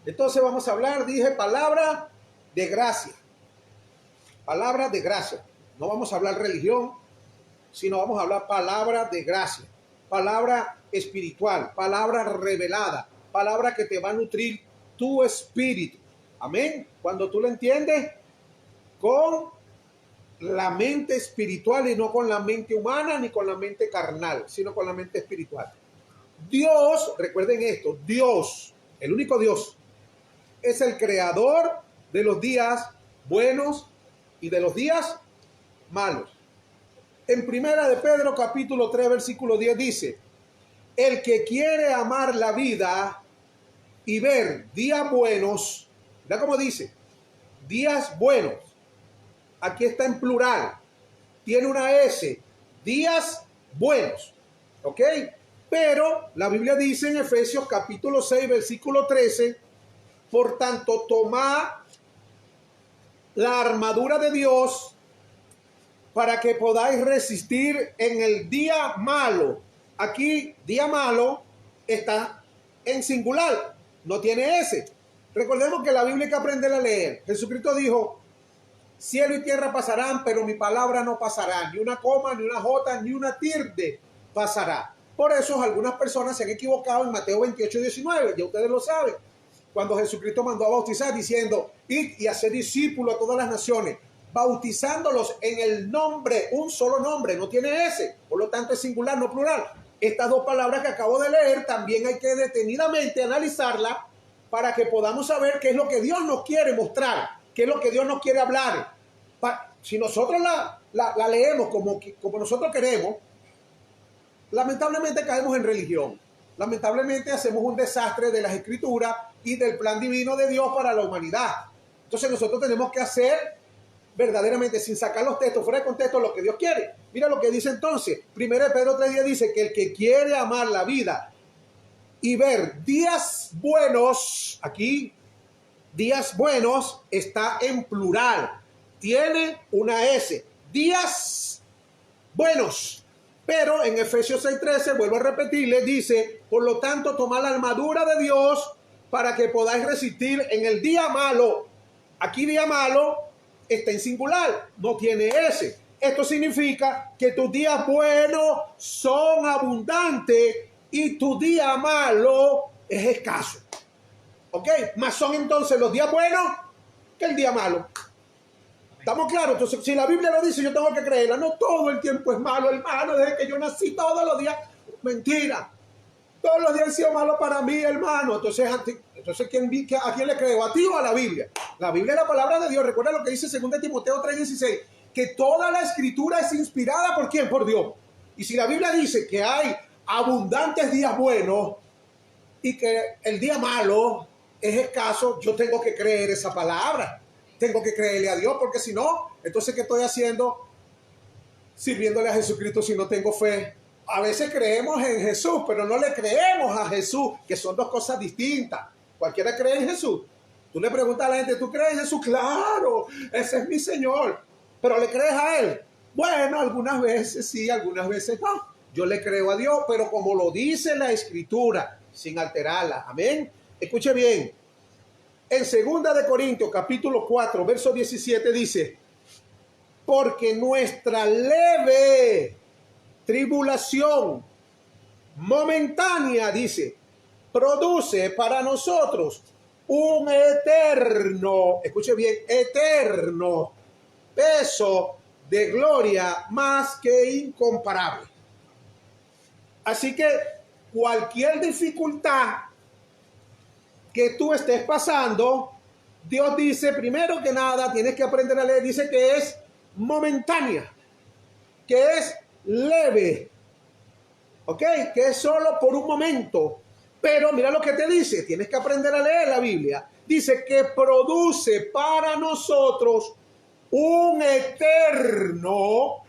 Entonces vamos a hablar, dije, palabra de gracia. Palabra de gracia. No vamos a hablar religión, sino vamos a hablar palabra de gracia. Palabra espiritual, palabra revelada, palabra que te va a nutrir tu espíritu. Amén. Cuando tú lo entiendes con la mente espiritual y no con la mente humana ni con la mente carnal, sino con la mente espiritual. Dios, recuerden esto, Dios, el único Dios, es el creador de los días buenos y de los días malos. En Primera de Pedro, capítulo 3, versículo 10 dice, el que quiere amar la vida y ver días buenos, ¿verdad cómo dice? Días buenos. Aquí está en plural. Tiene una S. Días buenos. ¿Ok? Pero la Biblia dice en Efesios capítulo 6, versículo 13, por tanto, tomad la armadura de Dios para que podáis resistir en el día malo. Aquí, día malo, está en singular, no tiene S. Recordemos que la Biblia hay que aprender a leer. Jesucristo dijo, cielo y tierra pasarán, pero mi palabra no pasará. Ni una coma, ni una jota, ni una tilde pasará. Por eso algunas personas se han equivocado en Mateo 28, 19. Ya ustedes lo saben. Cuando Jesucristo mandó a bautizar diciendo, id y hacer discípulos a todas las naciones, bautizándolos en el nombre, un solo nombre, no tiene S, por lo tanto es singular, no plural. Estas dos palabras que acabo de leer también hay que detenidamente analizarlas para que podamos saber qué es lo que Dios nos quiere mostrar, qué es lo que Dios nos quiere hablar. Si nosotros la leemos como nosotros queremos, lamentablemente caemos en religión. Lamentablemente hacemos un desastre de las escrituras y del plan divino de Dios para la humanidad. Entonces nosotros tenemos que hacer verdaderamente, sin sacar los textos fuera de contexto, lo que Dios quiere. Mira lo que dice entonces. 1 Pedro 3:10 dice que el que quiere amar la vida y ver días buenos, aquí, días buenos está en plural. Tiene una S. Días buenos. Pero en Efesios 6:13, vuelvo a repetirle, dice, por lo tanto, tomad la armadura de Dios para que podáis resistir en el día malo. Aquí día malo está en singular, no tiene S. Esto significa que tus días buenos son abundantes y tu día malo es escaso. ¿Ok? Más son entonces los días buenos que el día malo. ¿Estamos claros? Entonces, si la Biblia lo dice, yo tengo que creerla. No todo el tiempo es malo, hermano. Desde que yo nací, todos los días. Mentira. Todos los días han sido malos para mí, hermano. Entonces ¿a quién le creo? ¿A ti o a la Biblia? La Biblia es la palabra de Dios. Recuerda lo que dice 2 Timoteo 3:16. Que toda la escritura es inspirada ¿por quién? Por Dios. Y si la Biblia dice que hay abundantes días buenos y que el día malo es escaso, yo tengo que creer esa palabra. Tengo que creerle a Dios, porque si no, entonces ¿qué estoy haciendo? Sirviéndole a Jesucristo si no tengo fe. A veces creemos en Jesús, pero no le creemos a Jesús, que son dos cosas distintas. Cualquiera cree en Jesús. Tú le preguntas a la gente, ¿tú crees en Jesús? Claro, ese es mi Señor. ¿Pero le crees a Él? Bueno, algunas veces sí, algunas veces no. Yo le creo a Dios, pero como lo dice la Escritura, sin alterarla. Amén. Escuche bien. En 2 Corintios, capítulo 4, verso 17 dice, porque nuestra leve tribulación momentánea, dice, produce para nosotros un eterno, escuche bien, eterno peso de gloria más que incomparable. Así que cualquier dificultad que tú estés pasando, Dios dice, primero que nada, tienes que aprender a leer, dice que es momentánea, que es leve, ¿ok? Que es solo por un momento. Pero mira lo que te dice, tienes que aprender a leer la Biblia. Dice que produce para nosotros un eterno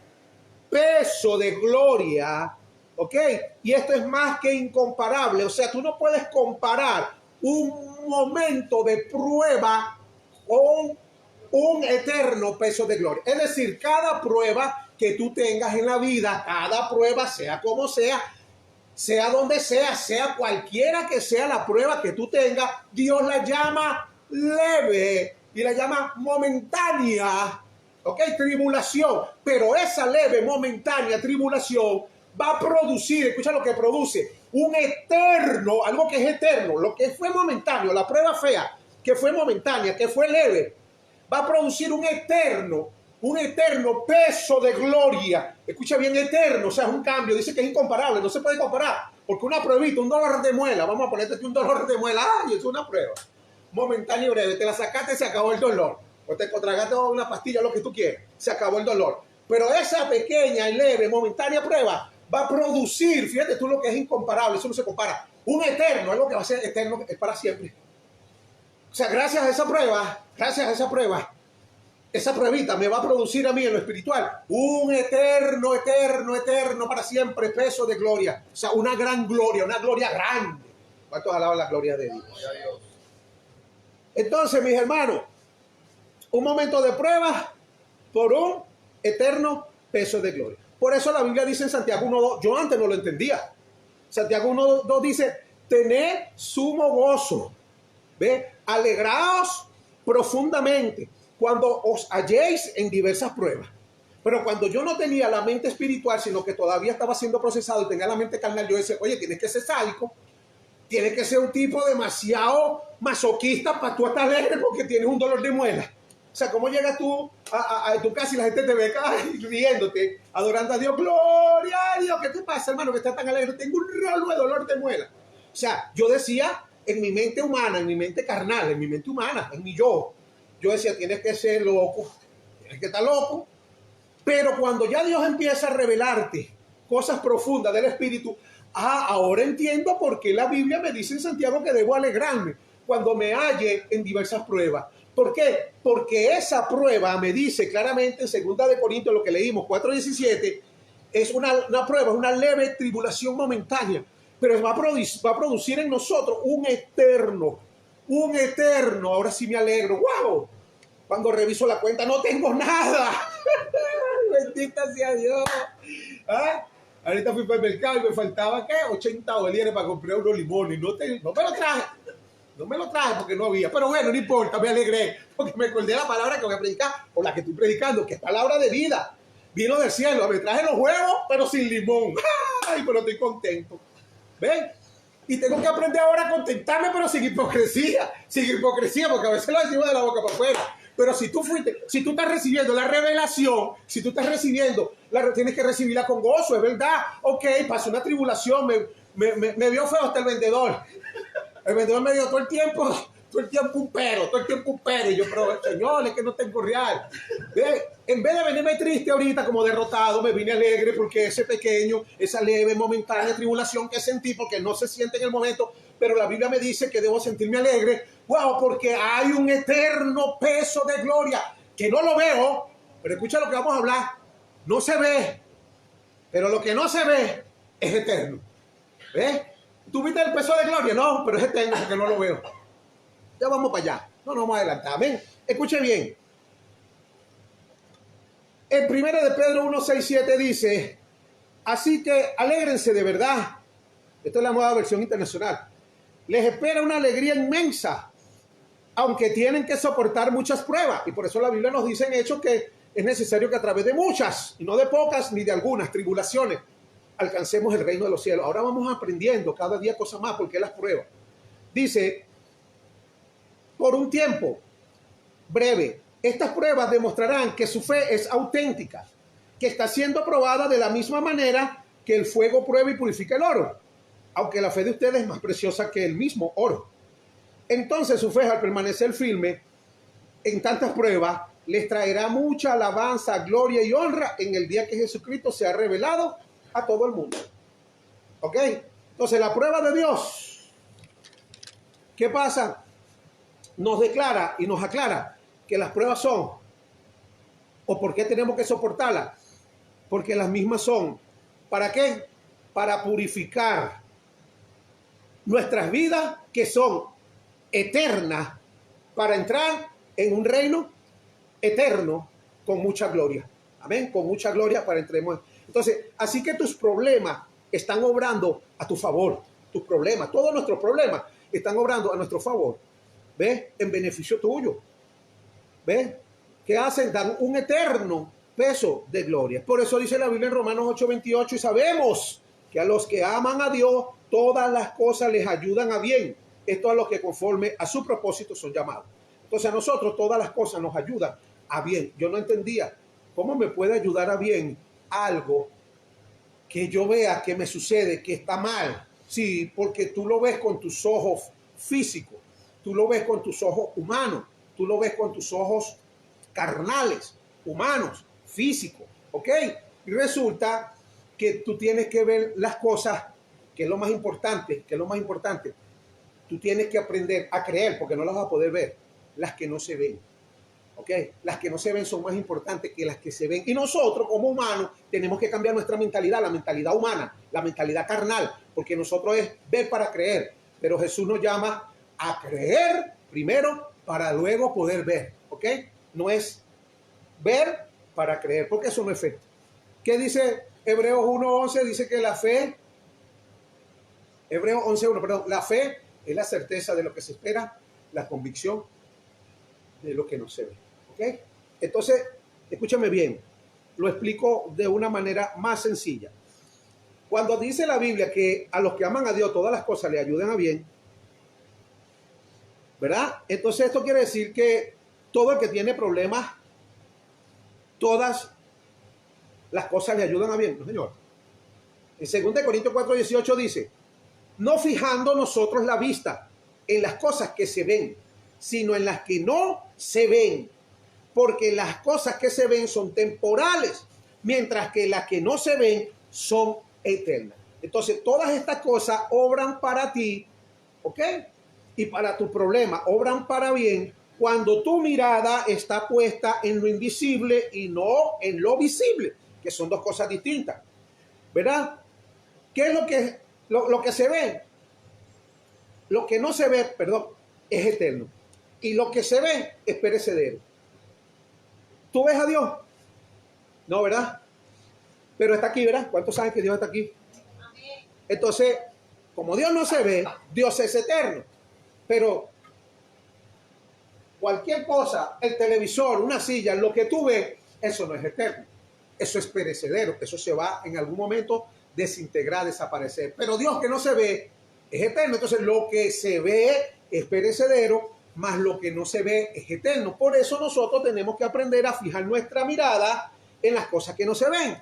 peso de gloria, ¿ok? Y esto es más que incomparable. O sea, tú no puedes comparar un momento de prueba con un eterno peso de gloria. Es decir, cada prueba que tú tengas en la vida, cada prueba, sea como sea, sea donde sea cualquiera que sea la prueba que tú tengas, Dios la llama leve y la llama momentánea. ¿Ok? Tribulación. Pero esa leve, momentánea tribulación va a producir, escucha lo que produce, un eterno, algo que es eterno, lo que fue momentáneo, la prueba fea, que fue momentánea, que fue leve, va a producir un eterno peso de gloria. Escucha bien, eterno, o sea, es un cambio, dice que es incomparable, no se puede comparar, porque una pruebita, un dolor de muela, vamos a ponerte un dolor de muela, ay, es una prueba, momentánea y breve, te la sacaste, se acabó el dolor, o te tragaste una pastilla, lo que tú quieras, se acabó el dolor, pero esa pequeña y leve, momentánea prueba va a producir, fíjate tú lo que es incomparable, eso no se compara, un eterno, algo que va a ser eterno, es para siempre. O sea, gracias a esa prueba, esa pruebita me va a producir a mí en lo espiritual un eterno para siempre peso de gloria. O sea, una gran gloria, una gloria grande. ¿Cuántos alaban la gloria de Dios? Entonces, mis hermanos, un momento de prueba por un eterno peso de gloria. Por eso la Biblia dice en Santiago 1:2, yo antes no lo entendía. Santiago 1:2 dice, tened sumo gozo. ¿Ve? Alegraos profundamente cuando os halléis en diversas pruebas. Pero cuando yo no tenía la mente espiritual, sino que todavía estaba siendo procesado y tenía la mente carnal, yo decía, oye, tienes que ser sádico, tienes que ser un tipo demasiado masoquista para tú estar alegre porque tienes un dolor de muela. O sea, ¿cómo llegas tú a tu casa y la gente te ve riéndote, adorando a Dios? Gloria a Dios, ¿qué te pasa, hermano, que estás tan alegre? Tengo un rolo de dolor de muela. O sea, yo decía en mi mente humana, en mi mente carnal, en mi mente humana, en mi yo decía, tienes que ser loco, tienes que estar loco. Pero cuando ya Dios empieza a revelarte cosas profundas del Espíritu, ahora entiendo por qué la Biblia me dice en Santiago que debo alegrarme cuando me halle en diversas pruebas. ¿Por qué? Porque esa prueba me dice claramente en 2 Corintios, lo que leímos, 4:17, es una prueba, una leve tribulación momentánea, pero va a producir en nosotros un eterno. Ahora sí me alegro. ¡Wow! Cuando reviso la cuenta no tengo nada. Bendita sea Dios. ¿Ah? Ahorita fui para el mercado y me faltaba, ¿qué? 80 bolívares para comprar unos limones. No me lo traje. No me lo traje porque no había. Pero bueno, no importa, me alegré. Porque me acordé de la palabra que voy a predicar, o la que estoy predicando, que es palabra de vida. Vino del cielo. Me traje los huevos, pero sin limón. ¡Ay! Pero estoy contento. ¿Ven? Y tengo que aprender ahora a contentarme, pero sin hipocresía. Sin hipocresía, porque a veces lo decimos de la boca para afuera. Pero si tú estás recibiendo la revelación, tienes que recibirla con gozo, es verdad. Ok, pasó una tribulación, me vio feo hasta el vendedor. El vendedor me dio todo el tiempo un pero. Y yo, pero Señor, es que no tengo real. En vez de venirme triste ahorita como derrotado, me vine alegre porque esa leve, momentánea tribulación que sentí, porque no se siente en el momento, pero la Biblia me dice que debo sentirme alegre. Wow, porque hay un eterno peso de gloria que no lo veo, pero escucha lo que vamos a hablar. No se ve, pero lo que no se ve es eterno. ¿Ves? ¿Tú viste el peso de gloria? No, pero es eterno porque no lo veo. Ya vamos para allá. No nos vamos a adelantar. Amén. Escuche bien. En 1 de Pedro 1:6-7 dice, así que alégrense de verdad. Esta es la nueva versión internacional. Les espera una alegría inmensa, aunque tienen que soportar muchas pruebas. Y por eso la Biblia nos dice en Hechos que es necesario que a través de muchas, y no de pocas ni de algunas tribulaciones, alcancemos el reino de los cielos. Ahora vamos aprendiendo cada día cosas más, porque las pruebas. Dice, por un tiempo breve, estas pruebas demostrarán que su fe es auténtica, que está siendo probada de la misma manera que el fuego prueba y purifica el oro, aunque la fe de ustedes es más preciosa que el mismo oro. Entonces su fe, al permanecer firme en tantas pruebas, les traerá mucha alabanza, gloria y honra en el día que Jesucristo sea revelado a todo el mundo. ¿Ok? Entonces la prueba de Dios, ¿qué pasa? Nos declara y nos aclara que las pruebas son, o por qué tenemos que soportarlas, porque las mismas son, ¿para qué? Para purificar nuestras vidas que son eternas, para entrar en un reino eterno con mucha gloria. Amén, con mucha gloria para entremos. Entonces, así que tus problemas están obrando a tu favor. Tus problemas, todos nuestros problemas están obrando a nuestro favor. ¿Ves? En beneficio tuyo. ¿Ves? ¿Qué hacen? Dan un eterno peso de gloria. Por eso dice la Biblia en Romanos 8:28, y sabemos que a los que aman a Dios, todas las cosas les ayudan a bien. Esto a los que conforme a su propósito son llamados. Entonces a nosotros todas las cosas nos ayudan a bien. Yo no entendía cómo me puede ayudar a bien algo que yo vea que me sucede, que está mal. Sí, porque tú lo ves con tus ojos físicos, tú lo ves con tus ojos humanos, tú lo ves con tus ojos carnales, humanos, físicos, ¿ok? Y resulta que tú tienes que ver las cosas, que es lo más importante, tú tienes que aprender a creer, porque no las vas a poder ver, las que no se ven. ¿Ok? Las que no se ven son más importantes que las que se ven. Y nosotros, como humanos, tenemos que cambiar nuestra mentalidad, la mentalidad humana, la mentalidad carnal, porque nosotros es ver para creer. Pero Jesús nos llama a creer primero para luego poder ver. ¿Ok? No es ver para creer, porque eso no es fe. ¿Qué dice Hebreos 1:11? Dice que la fe, Hebreos 11:1, perdón, la fe es la certeza de lo que se espera, la convicción de lo que no se ve. ¿Okay? Entonces, escúchame bien, lo explico de una manera más sencilla. Cuando dice la Biblia que a los que aman a Dios todas las cosas le ayudan a bien, ¿verdad? Entonces esto quiere decir que todo el que tiene problemas, todas las cosas le ayudan a bien. No, señor. En 2 Corintios 4:18 dice, no fijando nosotros la vista en las cosas que se ven, sino en las que no se ven. Porque las cosas que se ven son temporales, mientras que las que no se ven son eternas. Entonces, todas estas cosas obran para ti, ¿ok? Y para tu problema, obran para bien cuando tu mirada está puesta en lo invisible y no en lo visible, que son dos cosas distintas, ¿verdad? ¿Qué es lo que se ve? Lo que no se ve, perdón, es eterno. Y lo que se ve es perecedero. ¿Tú ves a Dios? No, ¿verdad? Pero está aquí, ¿verdad? ¿Cuántos saben que Dios está aquí? Entonces, como Dios no se ve, Dios es eterno. Pero cualquier cosa, el televisor, una silla, lo que tú ves, eso no es eterno. Eso es perecedero. Eso se va en algún momento desintegrar, desaparecer. Pero Dios que no se ve es eterno. Entonces, lo que se ve es perecedero, más lo que no se ve es eterno. Por eso nosotros tenemos que aprender a fijar nuestra mirada en las cosas que no se ven.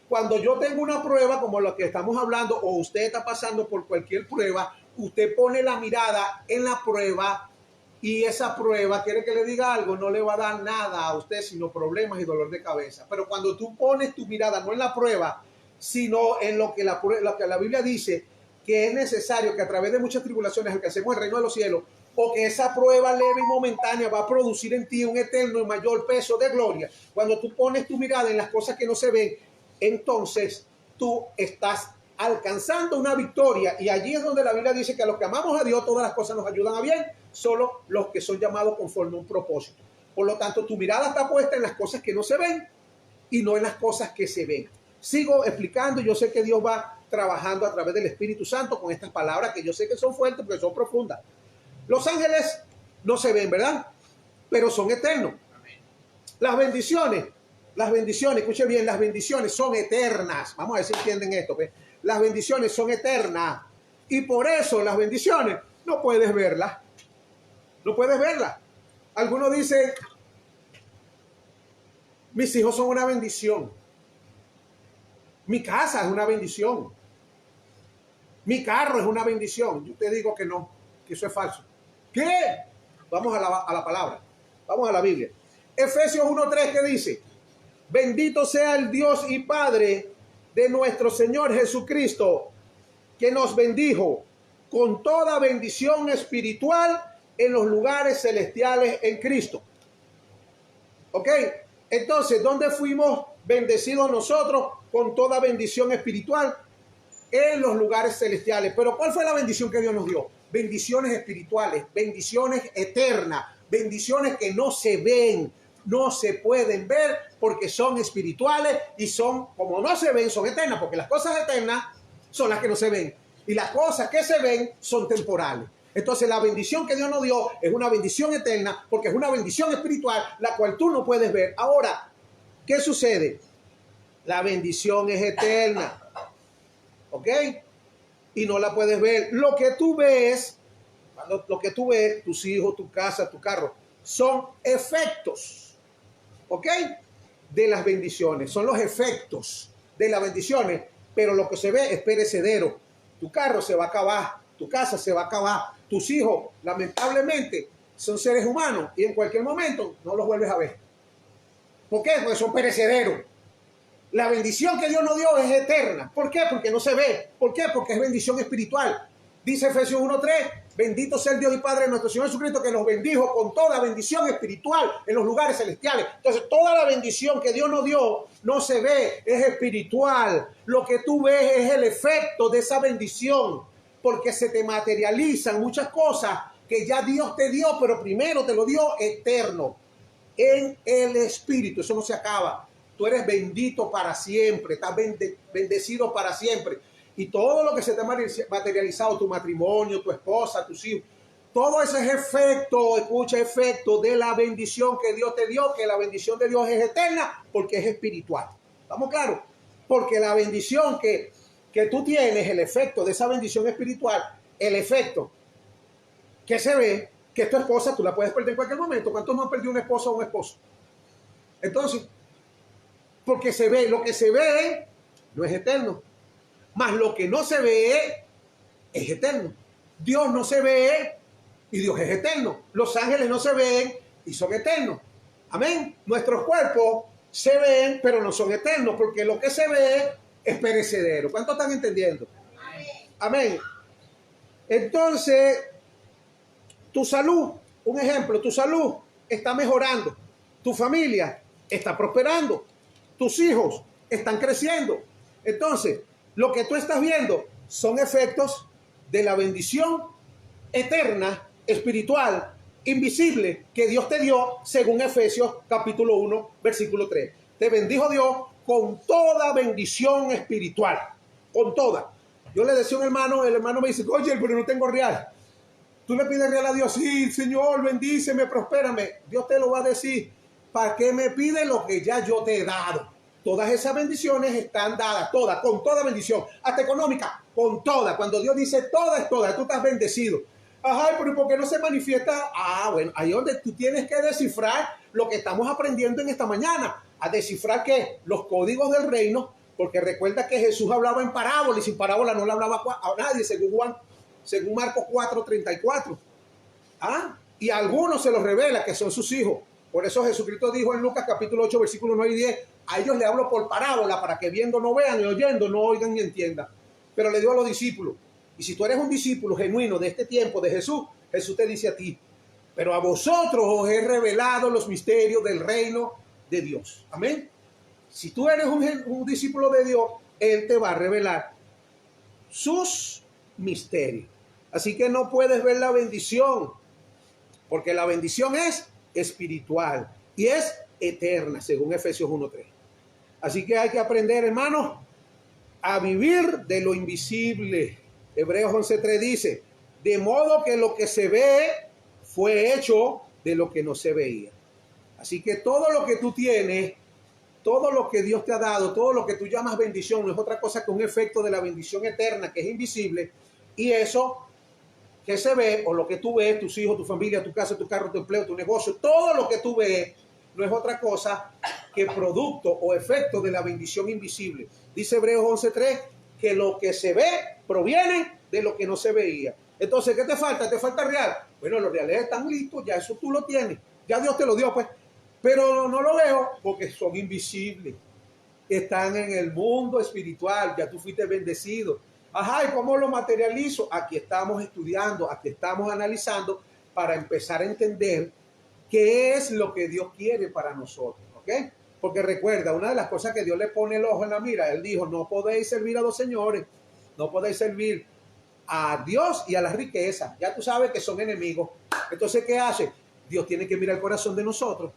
Cuando yo tengo una prueba como la que estamos hablando, o usted está pasando por cualquier prueba, usted pone la mirada en la prueba y esa prueba, quiere que le diga algo, no le va a dar nada a usted sino problemas y dolor de cabeza. Pero cuando tú pones tu mirada no en la prueba, sino en lo que la Biblia dice, que es necesario que a través de muchas tribulaciones alcancemos el reino de los cielos, o que esa prueba leve y momentánea va a producir en ti un eterno y mayor peso de gloria. Cuando tú pones tu mirada en las cosas que no se ven, entonces tú estás alcanzando una victoria, y allí es donde la Biblia dice que a los que amamos a Dios todas las cosas nos ayudan a bien, solo los que son llamados conforme a un propósito. Por lo tanto, tu mirada está puesta en las cosas que no se ven y no en las cosas que se ven. Sigo explicando, yo sé que Dios va trabajando a través del Espíritu Santo con estas palabras que yo sé que son fuertes porque son profundas. Los ángeles no se ven, ¿verdad? Pero son eternos. Las bendiciones, escuchen bien, las bendiciones son eternas. Vamos a ver si entienden esto. ¿Ves? Las bendiciones son eternas. Y por eso las bendiciones no puedes verlas. No puedes verlas. Algunos dicen, mis hijos son una bendición. Mi casa es una bendición. Mi carro es una bendición. Yo te digo que no, que eso es falso. ¿Qué? Vamos a la palabra. Vamos a la Biblia. Efesios 1:3, ¿qué dice? Bendito sea el Dios y Padre de nuestro Señor Jesucristo, que nos bendijo con toda bendición espiritual en los lugares celestiales en Cristo. ¿Ok? Entonces, ¿dónde fuimos bendecidos nosotros con toda bendición espiritual? En los lugares celestiales. Pero ¿cuál fue la bendición que Dios nos dio? Bendiciones espirituales, bendiciones eternas, bendiciones que no se ven, no se pueden ver porque son espirituales y son, como no se ven, son eternas, porque las cosas eternas son las que no se ven. Y las cosas que se ven son temporales. Entonces la bendición que Dios nos dio es una bendición eterna, porque es una bendición espiritual, la cual tú no puedes ver. Ahora, ¿qué sucede? La bendición es eterna, ¿ok? Y no la puedes ver. Lo que tú ves, tus hijos, tu casa, tu carro, son efectos, ¿ok? De las bendiciones, son los efectos de las bendiciones, pero lo que se ve es perecedero. Tu carro se va a acabar, tu casa se va a acabar, tus hijos, lamentablemente, son seres humanos y en cualquier momento no los vuelves a ver. ¿Por qué? Porque son perecederos. La bendición que Dios nos dio es eterna. ¿Por qué? Porque no se ve. ¿Por qué? Porque es bendición espiritual. Dice Efesios 1:3, bendito sea el Dios y Padre de nuestro Señor Jesucristo, que nos bendijo con toda bendición espiritual en los lugares celestiales. Entonces, toda la bendición que Dios nos dio no se ve, es espiritual. Lo que tú ves es el efecto de esa bendición, porque se te materializan muchas cosas que ya Dios te dio, pero primero te lo dio eterno, en el Espíritu. Eso no se acaba. Tú eres bendito para siempre, estás bendecido para siempre. Y todo lo que se te ha materializado, tu matrimonio, tu esposa, tus hijos, todo ese es efecto, escucha, efecto de la bendición que Dios te dio, que la bendición de Dios es eterna porque es espiritual. ¿Estamos claros? Porque la bendición que tú tienes, el efecto de esa bendición espiritual, el efecto que se ve, que tu esposa tú la puedes perder en cualquier momento. ¿Cuántos no han perdido una esposa o un esposo? Entonces, porque se ve, lo que se ve no es eterno. Más lo que no se ve es eterno. Dios no se ve y Dios es eterno. Los ángeles no se ven y son eternos. Amén. Nuestros cuerpos se ven, pero no son eternos, porque lo que se ve es perecedero. ¿Cuántos están entendiendo? Amén. Entonces, tu salud, un ejemplo, tu salud está mejorando. Tu familia está prosperando. Tus hijos están creciendo. Entonces, lo que tú estás viendo son efectos de la bendición eterna, espiritual, invisible, que Dios te dio, según Efesios capítulo 1, versículo 3. Te bendijo Dios con toda bendición espiritual, con toda. Yo le decía a un hermano, el hermano me dice, oye, pero no tengo real. Tú le pides real a Dios, sí, Señor, bendíceme, prospérame. Dios te lo va a decir, ¿para qué me pide lo que ya yo te he dado? Todas esas bendiciones están dadas, todas, con toda bendición, hasta económica, con toda. Cuando Dios dice toda es toda, tú estás bendecido. Ajá, pero ¿por qué no se manifiesta? Ah, bueno, ahí es donde tú tienes que descifrar lo que estamos aprendiendo en esta mañana. A descifrar ¿qué? Los códigos del reino, porque recuerda que Jesús hablaba en parábola y sin parábola no le hablaba a nadie, según Marcos 4:34. Ah, y a algunos se los revela que son sus hijos. Por eso Jesucristo dijo en Lucas capítulo 8, versículos 9 y 10, a ellos le hablo por parábola para que viendo no vean y oyendo no oigan ni entiendan. Pero le digo a los discípulos, y si tú eres un discípulo genuino de este tiempo de Jesús, Jesús te dice a ti, pero a vosotros os he revelado los misterios del reino de Dios. Amén. Si tú eres un discípulo de Dios, Él te va a revelar sus misterios. Así que no puedes ver la bendición, porque la bendición es espiritual y es eterna, según Efesios 1:3. Así que hay que aprender, hermanos, a vivir de lo invisible. Hebreos 11:3 dice, de modo que lo que se ve fue hecho de lo que no se veía. Así que todo lo que tú tienes, todo lo que Dios te ha dado, todo lo que tú llamas bendición, no es otra cosa que un efecto de la bendición eterna que es invisible. Y eso que se ve, o lo que tú ves, tus hijos, tu familia, tu casa, tu carro, tu empleo, tu negocio, todo lo que tú ves no es otra cosa que producto o efecto de la bendición invisible. Dice Hebreos 11:3 que lo que se ve proviene de lo que no se veía. Entonces, ¿qué te falta? ¿Te falta real? Bueno, los reales están listos, ya eso tú lo tienes. Ya Dios te lo dio, pues. Pero no lo veo porque son invisibles. Están en el mundo espiritual, ya tú fuiste bendecido. Ajá, ¿y cómo lo materializo? Aquí estamos estudiando, aquí estamos analizando para empezar a entender qué es lo que Dios quiere para nosotros, ¿ok? Porque recuerda, una de las cosas que Dios le pone el ojo en la mira, Él dijo, no podéis servir a dos señores, no podéis servir a Dios y a las riquezas. Ya tú sabes que son enemigos. Entonces, ¿qué hace? Dios tiene que mirar el corazón de nosotros.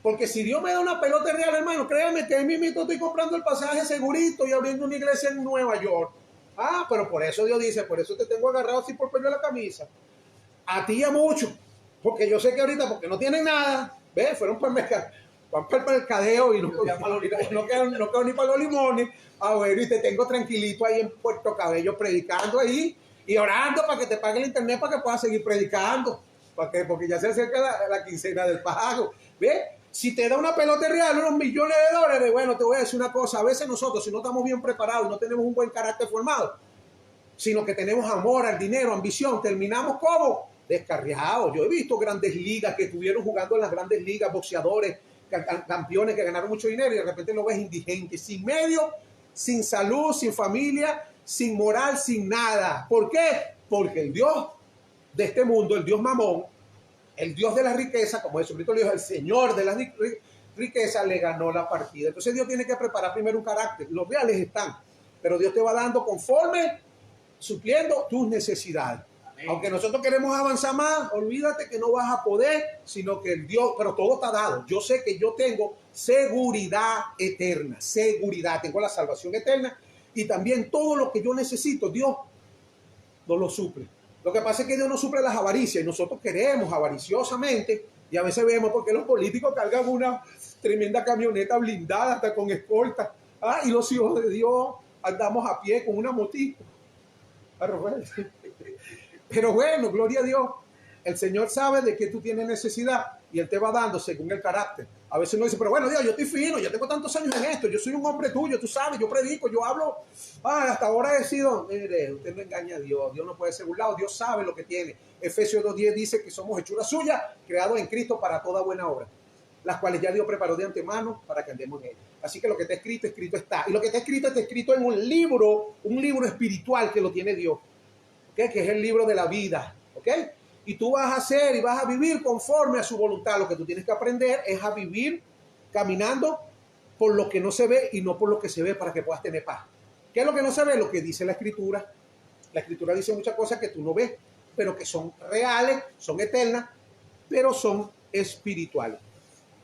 Porque si Dios me da una pelota real, hermano, créanme que ahí mismo estoy comprando el pasaje segurito y abriendo una iglesia en Nueva York. Ah, pero por eso Dios dice, por eso te tengo agarrado así por pelo de la camisa. A ti y a muchos. Porque yo sé que ahorita, porque no tienen nada, ¿ves? Fueron para el mercado, van para el mercadeo y no quedan ni para los limones. Ah, bueno, y te tengo tranquilito ahí en Puerto Cabello predicando ahí y orando para que te pague el internet para que puedas seguir predicando. Porque ya se acerca la quincena del pago. ¿Ves? Si te da una pelota real, unos millones de dólares, bueno, te voy a decir una cosa. A veces nosotros, si no estamos bien preparados y no tenemos un buen carácter formado, sino que tenemos amor al dinero, ambición, terminamos como descarriados. Yo he visto grandes ligas que estuvieron jugando en las grandes ligas, boxeadores, campeones que ganaron mucho dinero y de repente lo ves indigente, sin medio, sin salud, sin familia, sin moral, sin nada. ¿Por qué? Porque el Dios de este mundo, el Dios Mamón, el Dios de la riqueza, como Jesucristo le dijo, el Señor de la riqueza, le ganó la partida. Entonces Dios tiene que preparar primero un carácter. Los reales están, pero Dios te va dando conforme, supliendo tus necesidades. Amén. Aunque nosotros queremos avanzar más, olvídate que no vas a poder, sino que el Dios, pero todo está dado. Yo sé que yo tengo seguridad eterna, seguridad, tengo la salvación eterna y también todo lo que yo necesito, Dios no lo suple. Lo que pasa es que Dios no suple las avaricias y nosotros queremos avariciosamente, y a veces vemos porque los políticos cargan una tremenda camioneta blindada hasta con escolta, y los hijos de Dios andamos a pie con una motito. Pero bueno, gloria a Dios, el Señor sabe de que tú tienes necesidad y Él te va dando según el carácter. A veces uno dice, pero bueno, Dios, yo estoy fino, yo tengo tantos años en esto, yo soy un hombre tuyo, tú sabes, yo predico, yo hablo. Hasta ahora he sido, mire, usted no engaña a Dios, Dios no puede ser burlado, Dios sabe lo que tiene. Efesios 2:10 dice que somos hechura suya, creados en Cristo para toda buena obra, las cuales ya Dios preparó de antemano para que andemos en ellas. Así que lo que está escrito, escrito está. Y lo que está escrito en un libro espiritual que lo tiene Dios, ¿okay? Que es el libro de la vida, ¿ok? Y tú vas a hacer y vas a vivir conforme a su voluntad. Lo que tú tienes que aprender es a vivir caminando por lo que no se ve y no por lo que se ve para que puedas tener paz. ¿Qué es lo que no se ve? Lo que dice la Escritura. La Escritura dice muchas cosas que tú no ves, pero que son reales, son eternas, pero son espirituales.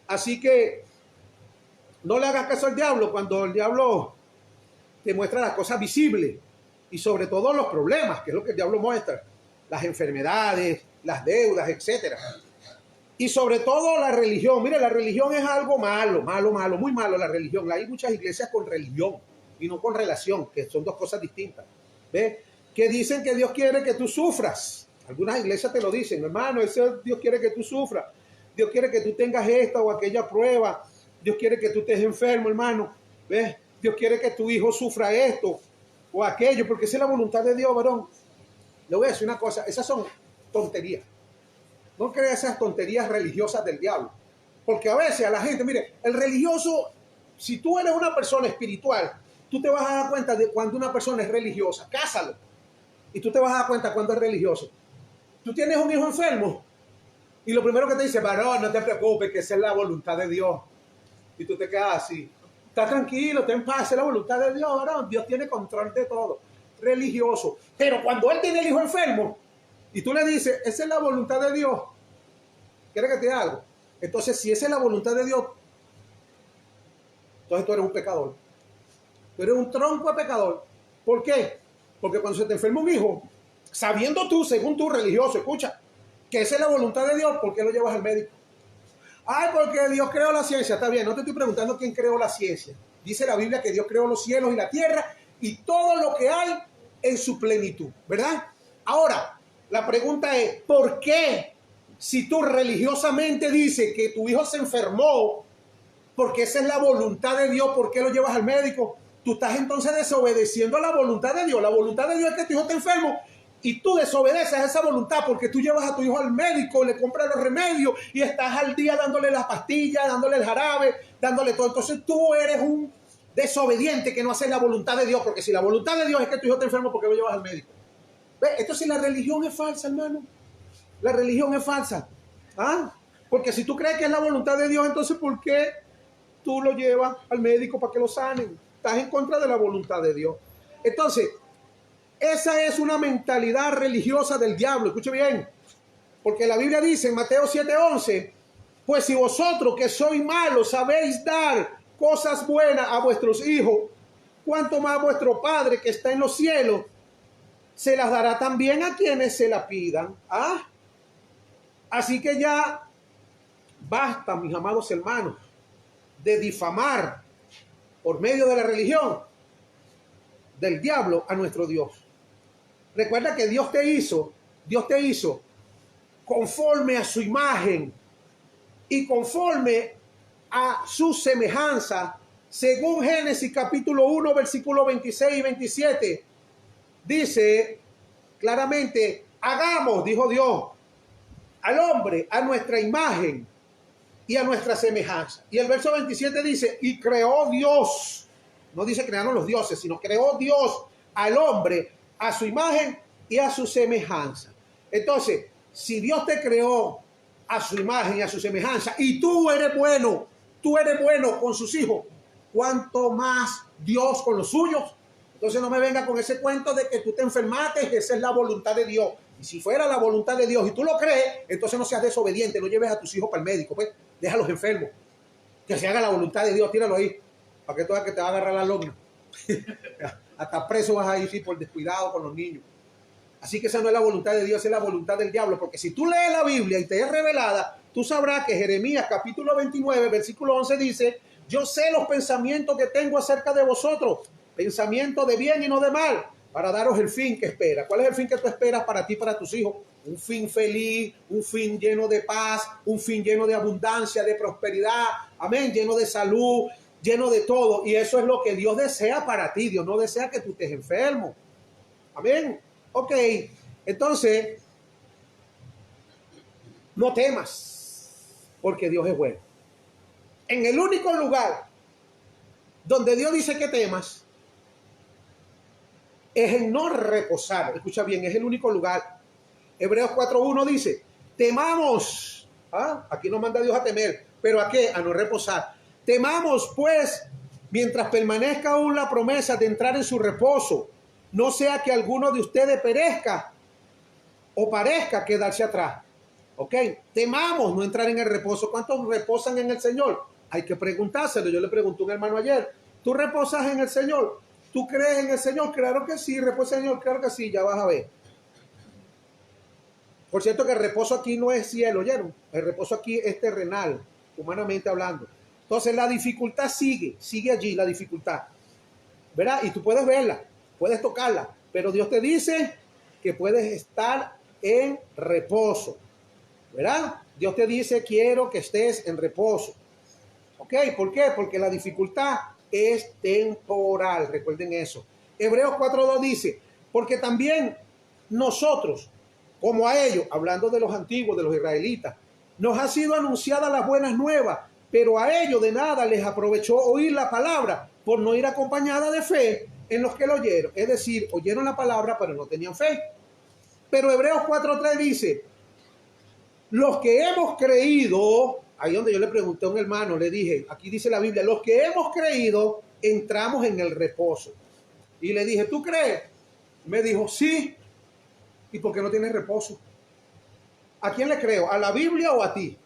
Así que no le hagas caso al diablo cuando el diablo te muestra las cosas visibles y sobre todo los problemas, que es lo que el diablo muestra. Las enfermedades, las deudas, etcétera. Y sobre todo la religión. Mire, la religión es algo malo, muy malo la religión. Hay muchas iglesias con religión y no con relación, que son dos cosas distintas. ¿Ves? Que dicen que Dios quiere que tú sufras. Algunas iglesias te lo dicen, hermano, Dios quiere que tú sufras. Dios quiere que tú tengas esta o aquella prueba. Dios quiere que tú estés enfermo, hermano. ¿Ves? Dios quiere que tu hijo sufra esto o aquello, porque esa es la voluntad de Dios, varón. Le voy a decir una cosa, esas son tonterías. No creas esas tonterías religiosas del diablo. Porque a veces a la gente, mire, el religioso, si tú eres una persona espiritual, tú te vas a dar cuenta de cuando una persona es religiosa. Cásalo. Y tú te vas a dar cuenta cuando es religioso. Tú tienes un hijo enfermo y lo primero que te dice, varón, no te preocupes, que esa es la voluntad de Dios. Y tú te quedas así. Está tranquilo, ten paz, es la voluntad de Dios, varón. Dios tiene control de todo. Religioso. Pero cuando él tiene el hijo enfermo y tú le dices, esa es la voluntad de Dios, ¿quieres que te diga algo? Entonces, si esa es la voluntad de Dios, entonces tú eres un pecador. Tú eres un tronco de pecador. ¿Por qué? Porque cuando se te enferma un hijo, sabiendo tú, según tú religioso, escucha, que esa es la voluntad de Dios, ¿por qué lo llevas al médico? Ay, porque Dios creó la ciencia. Está bien, no te estoy preguntando quién creó la ciencia. Dice la Biblia que Dios creó los cielos y la tierra y todo lo que hay en su plenitud, ¿verdad? Ahora, la pregunta es, ¿por qué si tú religiosamente dices que tu hijo se enfermó, porque esa es la voluntad de Dios, ¿por qué lo llevas al médico? Tú estás entonces desobedeciendo a la voluntad de Dios. La voluntad de Dios es que tu hijo esté enfermo y tú desobedeces a esa voluntad porque tú llevas a tu hijo al médico, le compras los remedios y estás al día dándole las pastillas, dándole el jarabe, dándole todo. Entonces tú eres un desobediente que no hace la voluntad de Dios, porque si la voluntad de Dios es que tu hijo esté enfermo, ¿por qué lo llevas al médico? ¿Ves? Entonces la religión es falsa, hermano. La religión es falsa. Porque si tú crees que es la voluntad de Dios, entonces ¿por qué tú lo llevas al médico para que lo sanen? Estás en contra de la voluntad de Dios. Entonces, esa es una mentalidad religiosa del diablo. Escuche bien. Porque la Biblia dice en Mateo 7:11, pues si vosotros que sois malos sabéis dar cosas buenas a vuestros hijos, cuánto más vuestro Padre que está en los cielos se las dará también a quienes se la pidan. ¿Ah? Así que ya basta, mis amados hermanos, de difamar por medio de la religión del diablo a nuestro Dios. Recuerda que Dios te hizo conforme a su imagen y conforme a su semejanza, según Génesis capítulo 1, versículos 26 y 27. Dice claramente, hagamos, dijo Dios, al hombre a nuestra imagen y a nuestra semejanza. Y el verso 27 dice, y creó Dios, no dice crearon los dioses, sino creó Dios al hombre a su imagen y a su semejanza. Entonces, si Dios te creó a su imagen y a su semejanza, y tú eres bueno con sus hijos, ¿cuánto más Dios con los suyos? Entonces no me venga con ese cuento de que tú te enfermaste, esa es la voluntad de Dios. Y si fuera la voluntad de Dios y tú lo crees, entonces no seas desobediente, no lleves a tus hijos para el médico, pues déjalos enfermos. Que se haga la voluntad de Dios, tíralo ahí, para que tú veas que te va a agarrar la lona. Hasta preso vas a ir, sí, por descuidado con los niños. Así que esa no es la voluntad de Dios, es la voluntad del diablo, porque si tú lees la Biblia y te es revelada, tú sabrás que Jeremías capítulo 29, versículo 11 dice, yo sé los pensamientos que tengo acerca de vosotros, pensamientos de bien y no de mal, para daros el fin que espera. ¿Cuál es el fin que tú esperas para ti y para tus hijos? Un fin feliz, un fin lleno de paz, un fin lleno de abundancia, de prosperidad, amén, lleno de salud, lleno de todo. Y eso es lo que Dios desea para ti. Dios no desea que tú estés enfermo. Amén. Ok, entonces, no temas, porque Dios es bueno. En el único lugar donde Dios dice que temas, es en no reposar. Escucha bien, es el único lugar. Hebreos 4.1 dice, temamos. ¿Ah? Aquí nos manda Dios a temer. ¿Pero a qué? A no reposar. Temamos, pues, mientras permanezca aún la promesa de entrar en su reposo, no sea que alguno de ustedes perezca o parezca quedarse atrás. ¿Ok? Temamos no entrar en el reposo. ¿Cuántos reposan en el Señor? Hay que preguntárselo. Yo le pregunté a un hermano ayer, ¿tú reposas en el Señor? ¿Tú crees en el Señor? Claro que sí. ¿Reposa en el Señor? Claro que sí. Ya vas a ver. Por cierto que el reposo aquí no es cielo, ¿oyeron? El reposo aquí es terrenal, humanamente hablando. Entonces la dificultad sigue allí la dificultad. ¿Verdad? Y tú puedes verla, puedes tocarla, pero Dios te dice que puedes estar en reposo. ¿Verdad? Dios te dice, quiero que estés en reposo. ¿Ok? ¿Por qué? Porque la dificultad es temporal, recuerden eso. Hebreos 4.2 dice, porque también nosotros, como a ellos, hablando de los antiguos, de los israelitas, nos ha sido anunciada las buenas nuevas, pero a ellos de nada les aprovechó oír la palabra por no ir acompañada de fe en los que lo oyeron. Es decir, oyeron la palabra, pero no tenían fe. Pero Hebreos 4.3 dice, los que hemos creído, ahí donde yo le pregunté a un hermano, le dije, aquí dice la Biblia, los que hemos creído, entramos en el reposo. Y le dije, ¿tú crees? Me dijo, sí. ¿Y por qué no tienes reposo? ¿A quién le creo? ¿A la Biblia o a ti?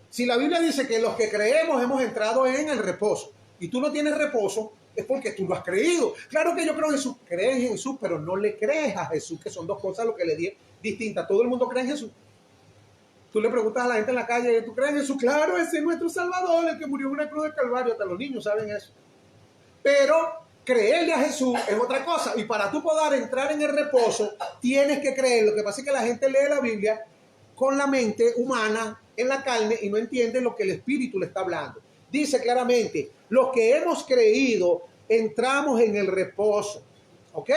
Si la Biblia dice que los que creemos hemos entrado en el reposo y tú no tienes reposo, es porque tú lo has creído. Claro que yo creo en Jesús, crees en Jesús, pero no le crees a Jesús, que son dos cosas lo que le di distintas. Todo el mundo cree en Jesús. Tú le preguntas a la gente en la calle, ¿tú crees en Jesús? Claro, ese es nuestro Salvador, el que murió en una cruz del Calvario. Hasta los niños saben eso. Pero creerle a Jesús es otra cosa. Y para tú poder entrar en el reposo, tienes que creer. Lo que pasa es que la gente lee la Biblia con la mente humana en la carne y no entiende lo que el Espíritu le está hablando. Dice claramente, los que hemos creído, entramos en el reposo. ¿Ok?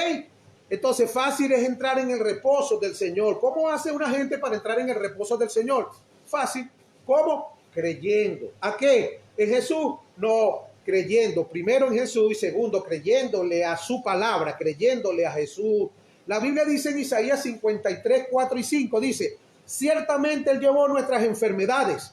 Entonces, fácil es entrar en el reposo del Señor. ¿Cómo hace una gente para entrar en el reposo del Señor? Fácil. ¿Cómo? Creyendo. ¿A qué? ¿En Jesús? No, creyendo. Primero en Jesús y segundo, creyéndole a su palabra, creyéndole a Jesús. La Biblia dice en Isaías 53, 4 y 5, dice, ciertamente Él llevó nuestras enfermedades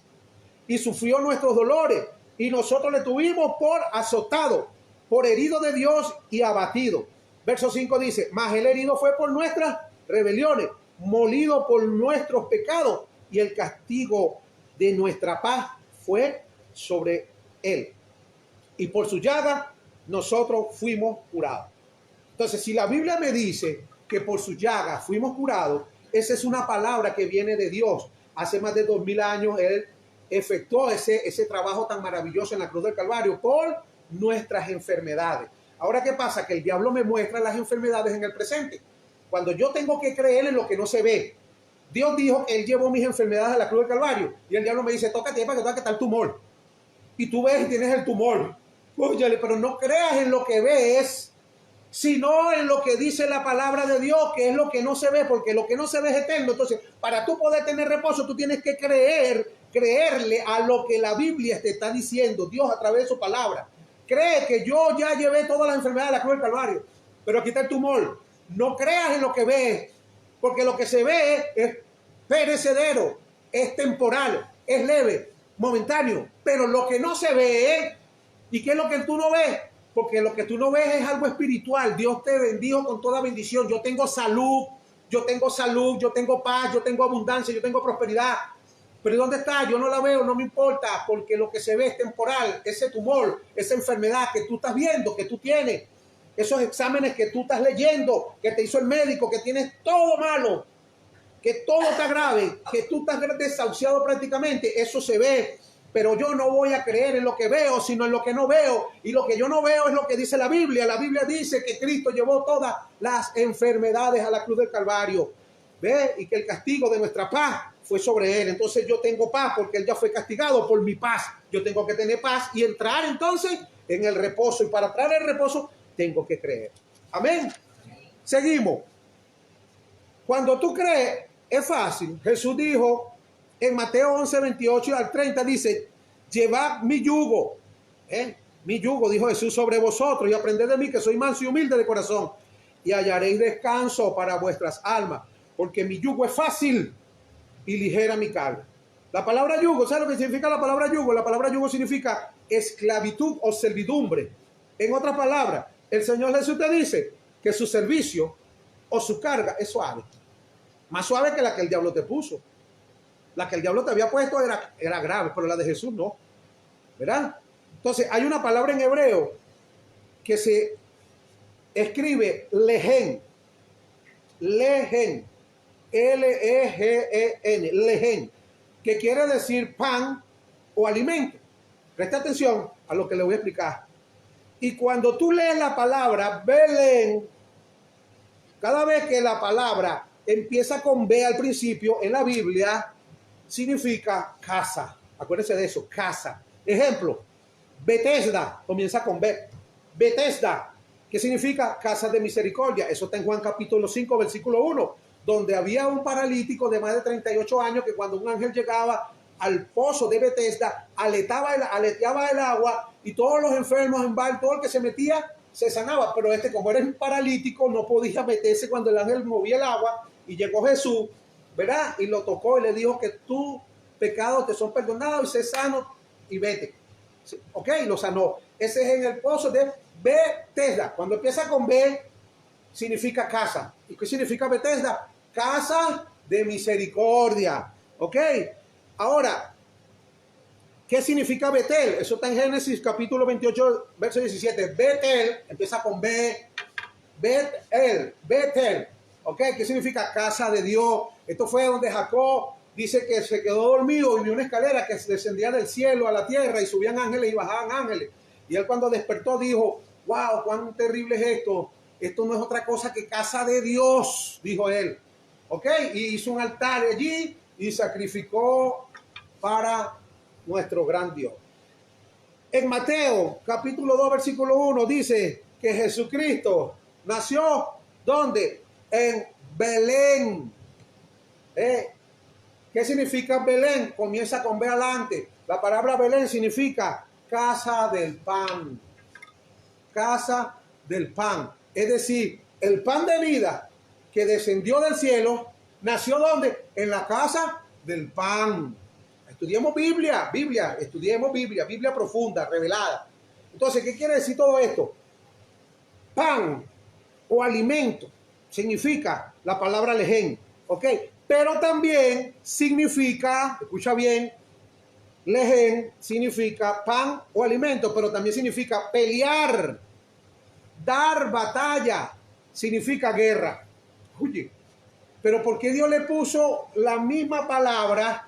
y sufrió nuestros dolores, y nosotros le tuvimos por azotado, por herido de Dios y abatido. Verso 5 dice, mas el herido fue por nuestras rebeliones, molido por nuestros pecados, y el castigo de nuestra paz fue sobre él. Y por su llaga nosotros fuimos curados. Entonces, si la Biblia me dice que por sus llagas fuimos curados, esa es una palabra que viene de Dios. Hace más de 2000 años Él efectuó ese trabajo tan maravilloso en la cruz del Calvario por nuestras enfermedades. Ahora, ¿qué pasa? Que el diablo me muestra las enfermedades en el presente. Cuando yo tengo que creer en lo que no se ve. Dios dijo que Él llevó mis enfermedades a la cruz del Calvario. Y el diablo me dice, tócate para que toque tal tumor. Y tú ves y tienes el tumor. Óyale, pero no creas en lo que ves, sino en lo que dice la palabra de Dios, que es lo que no se ve, porque lo que no se ve es eterno. Entonces, para tú poder tener reposo, tú tienes que creerle a lo que la Biblia te está diciendo, Dios a través de su palabra. Cree que yo ya llevé todas las enfermedades de la cruz del Calvario, pero aquí está el tumor. No creas en lo que ves, porque lo que se ve es perecedero, es temporal, es leve, momentáneo, pero lo que no se ve, ¿y qué es lo que tú no ves? Porque lo que tú no ves es algo espiritual. Dios te bendijo con toda bendición. Yo tengo salud, yo tengo paz, yo tengo abundancia, yo tengo prosperidad. Pero ¿dónde está? Yo no la veo, no me importa, porque lo que se ve es temporal. Ese tumor, esa enfermedad que tú estás viendo, que tú tienes, esos exámenes que tú estás leyendo, que te hizo el médico, que tienes todo malo, que todo está grave, que tú estás desahuciado prácticamente, eso se ve. Pero yo no voy a creer en lo que veo, sino en lo que no veo. Y lo que yo no veo es lo que dice la Biblia. La Biblia dice que Cristo llevó todas las enfermedades a la cruz del Calvario. ¿Ve? Y que el castigo de nuestra paz fue sobre Él. Entonces yo tengo paz porque Él ya fue castigado por mi paz. Yo tengo que tener paz y entrar entonces en el reposo. Y para entrar en el reposo tengo que creer. Amén. Seguimos. Cuando tú crees, es fácil. Jesús dijo en Mateo 11, 28 al 30, dice, llevad mi yugo, mi yugo, dijo Jesús, sobre vosotros y aprended de mí, que soy manso y humilde de corazón, y hallaréis descanso para vuestras almas, porque mi yugo es fácil y ligera mi carga. La palabra yugo, ¿sabes lo que significa la palabra yugo? La palabra yugo significa esclavitud o servidumbre. En otras palabras, el Señor Jesús te dice que su servicio o su carga es suave, más suave que la que el diablo te puso. La que el diablo te había puesto era grave, pero la de Jesús no, ¿verdad? Entonces hay una palabra en hebreo que se escribe lehen, lehen, L-E-G-E-N, lehen, que quiere decir pan o alimento. Presta atención a lo que le voy a explicar. Y cuando tú lees la palabra Belén, cada vez que la palabra empieza con B al principio en la Biblia, significa casa. Acuérdense de eso, casa. Ejemplo, Betesda, comienza con B. Betesda, ¿qué significa? Casa de misericordia. Eso está en Juan capítulo 5, versículo 1, donde había un paralítico de más de 38 años que cuando un ángel llegaba al pozo de Betesda, aleteaba el agua y todos los enfermos en bar, todo el que se metía, se sanaba. Pero como era un paralítico, no podía meterse cuando el ángel movía el agua y llegó Jesús, ¿verdad? Y lo tocó y le dijo que tus pecados te son perdonados y sé sano y vete. Ok, lo sanó. Ese es en el pozo de Betesda. Cuando empieza con B, significa casa. ¿Y qué significa Betesda? Casa de misericordia. Ok, ahora, ¿qué significa Betel? Eso está en Génesis capítulo 28, verso 17. Betel, empieza con B. Betel. ¿Ok? ¿Qué significa? Casa de Dios. Esto fue donde Jacob dice que se quedó dormido y vio una escalera que descendía del cielo a la tierra y subían ángeles y bajaban ángeles. Y él cuando despertó dijo, wow, cuán terrible es esto. Esto no es otra cosa que casa de Dios, dijo él. ¿Ok? Y hizo un altar allí y sacrificó para nuestro gran Dios. En Mateo capítulo 2, versículo 1 dice que Jesucristo nació, ¿dónde? En Belén. ¿Qué significa Belén? Comienza con B adelante. La palabra Belén significa casa del pan. Casa del pan. Es decir, el pan de vida que descendió del cielo, nació ¿dónde? En la casa del pan. Estudiemos Biblia profunda, revelada. Entonces, ¿qué quiere decir todo esto? Pan o alimento significa la palabra lehen, ¿ok? Pero también significa, escucha bien, lehen significa pan o alimento, pero también significa pelear, Dar batalla significa guerra. Oye, pero ¿por qué Dios le puso la misma palabra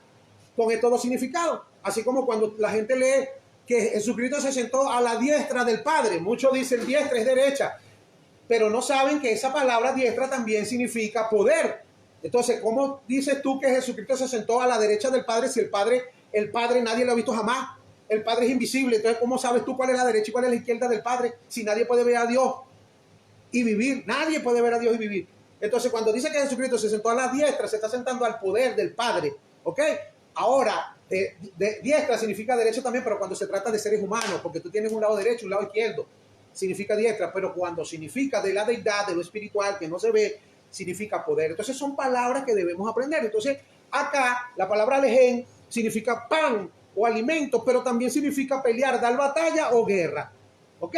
con estos dos significados? Así como cuando la gente lee que Jesucristo se sentó a la diestra del Padre. Muchos dicen diestra es derecha, pero no saben que esa palabra diestra también significa poder. Entonces, ¿cómo dices tú que Jesucristo se sentó a la derecha del Padre si el Padre nadie lo ha visto jamás? El Padre es invisible. Entonces, ¿cómo sabes tú cuál es la derecha y cuál es la izquierda del Padre si nadie puede ver a Dios y vivir? Nadie puede ver a Dios y vivir. Entonces, cuando dice que Jesucristo se sentó a la diestra, se está sentando al poder del Padre. ¿Ok? Ahora, de diestra significa derecho también, pero cuando se trata de seres humanos, porque tú tienes un lado derecho y un lado izquierdo, significa diestra, pero cuando significa de la deidad, de lo espiritual, que no se ve, significa poder. Entonces son palabras que debemos aprender. Entonces acá la palabra lején significa pan o alimento, pero también significa pelear, dar batalla o guerra. ¿Ok?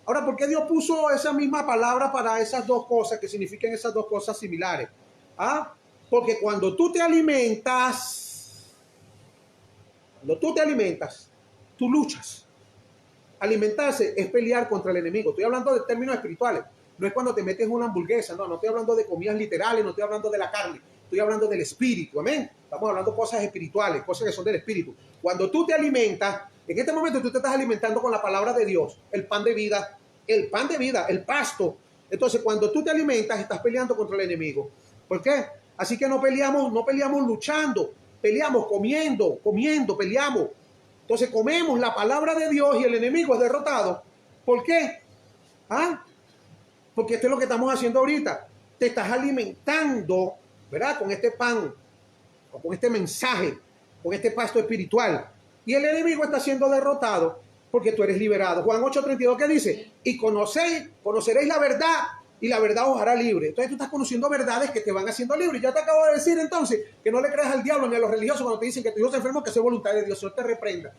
Ahora, ¿por qué Dios puso esa misma palabra para esas dos cosas, que significan esas dos cosas similares? ¿Ah? Porque cuando tú te alimentas, tú luchas. Alimentarse es pelear contra el enemigo. Estoy hablando de términos espirituales. No es cuando te metes en una hamburguesa, no estoy hablando de comidas literales, no estoy hablando de la carne, estoy hablando del espíritu, amén. Estamos hablando de cosas espirituales, cosas que son del espíritu. Cuando tú te alimentas, en este momento tú te estás alimentando con la palabra de Dios, el pan de vida, el pasto. Entonces, cuando tú te alimentas, estás peleando contra el enemigo. ¿Por qué? Así que no peleamos luchando, peleamos comiendo, peleamos. Entonces comemos la palabra de Dios y el enemigo es derrotado. ¿Por qué? ¿Ah? Porque esto es lo que estamos haciendo ahorita. Te estás alimentando, ¿verdad? Con este pan, o con este mensaje, con este pasto espiritual. Y el enemigo está siendo derrotado porque tú eres liberado. Juan 8:32, ¿qué dice? Y conoceréis la verdad y la verdad os hará libre. Entonces tú estás conociendo verdades que te van haciendo libre. Ya te acabo de decir entonces que no le creas al diablo ni a los religiosos cuando te dicen que tu hijo se enfermo, que sea voluntad de Dios. Dios te reprenda.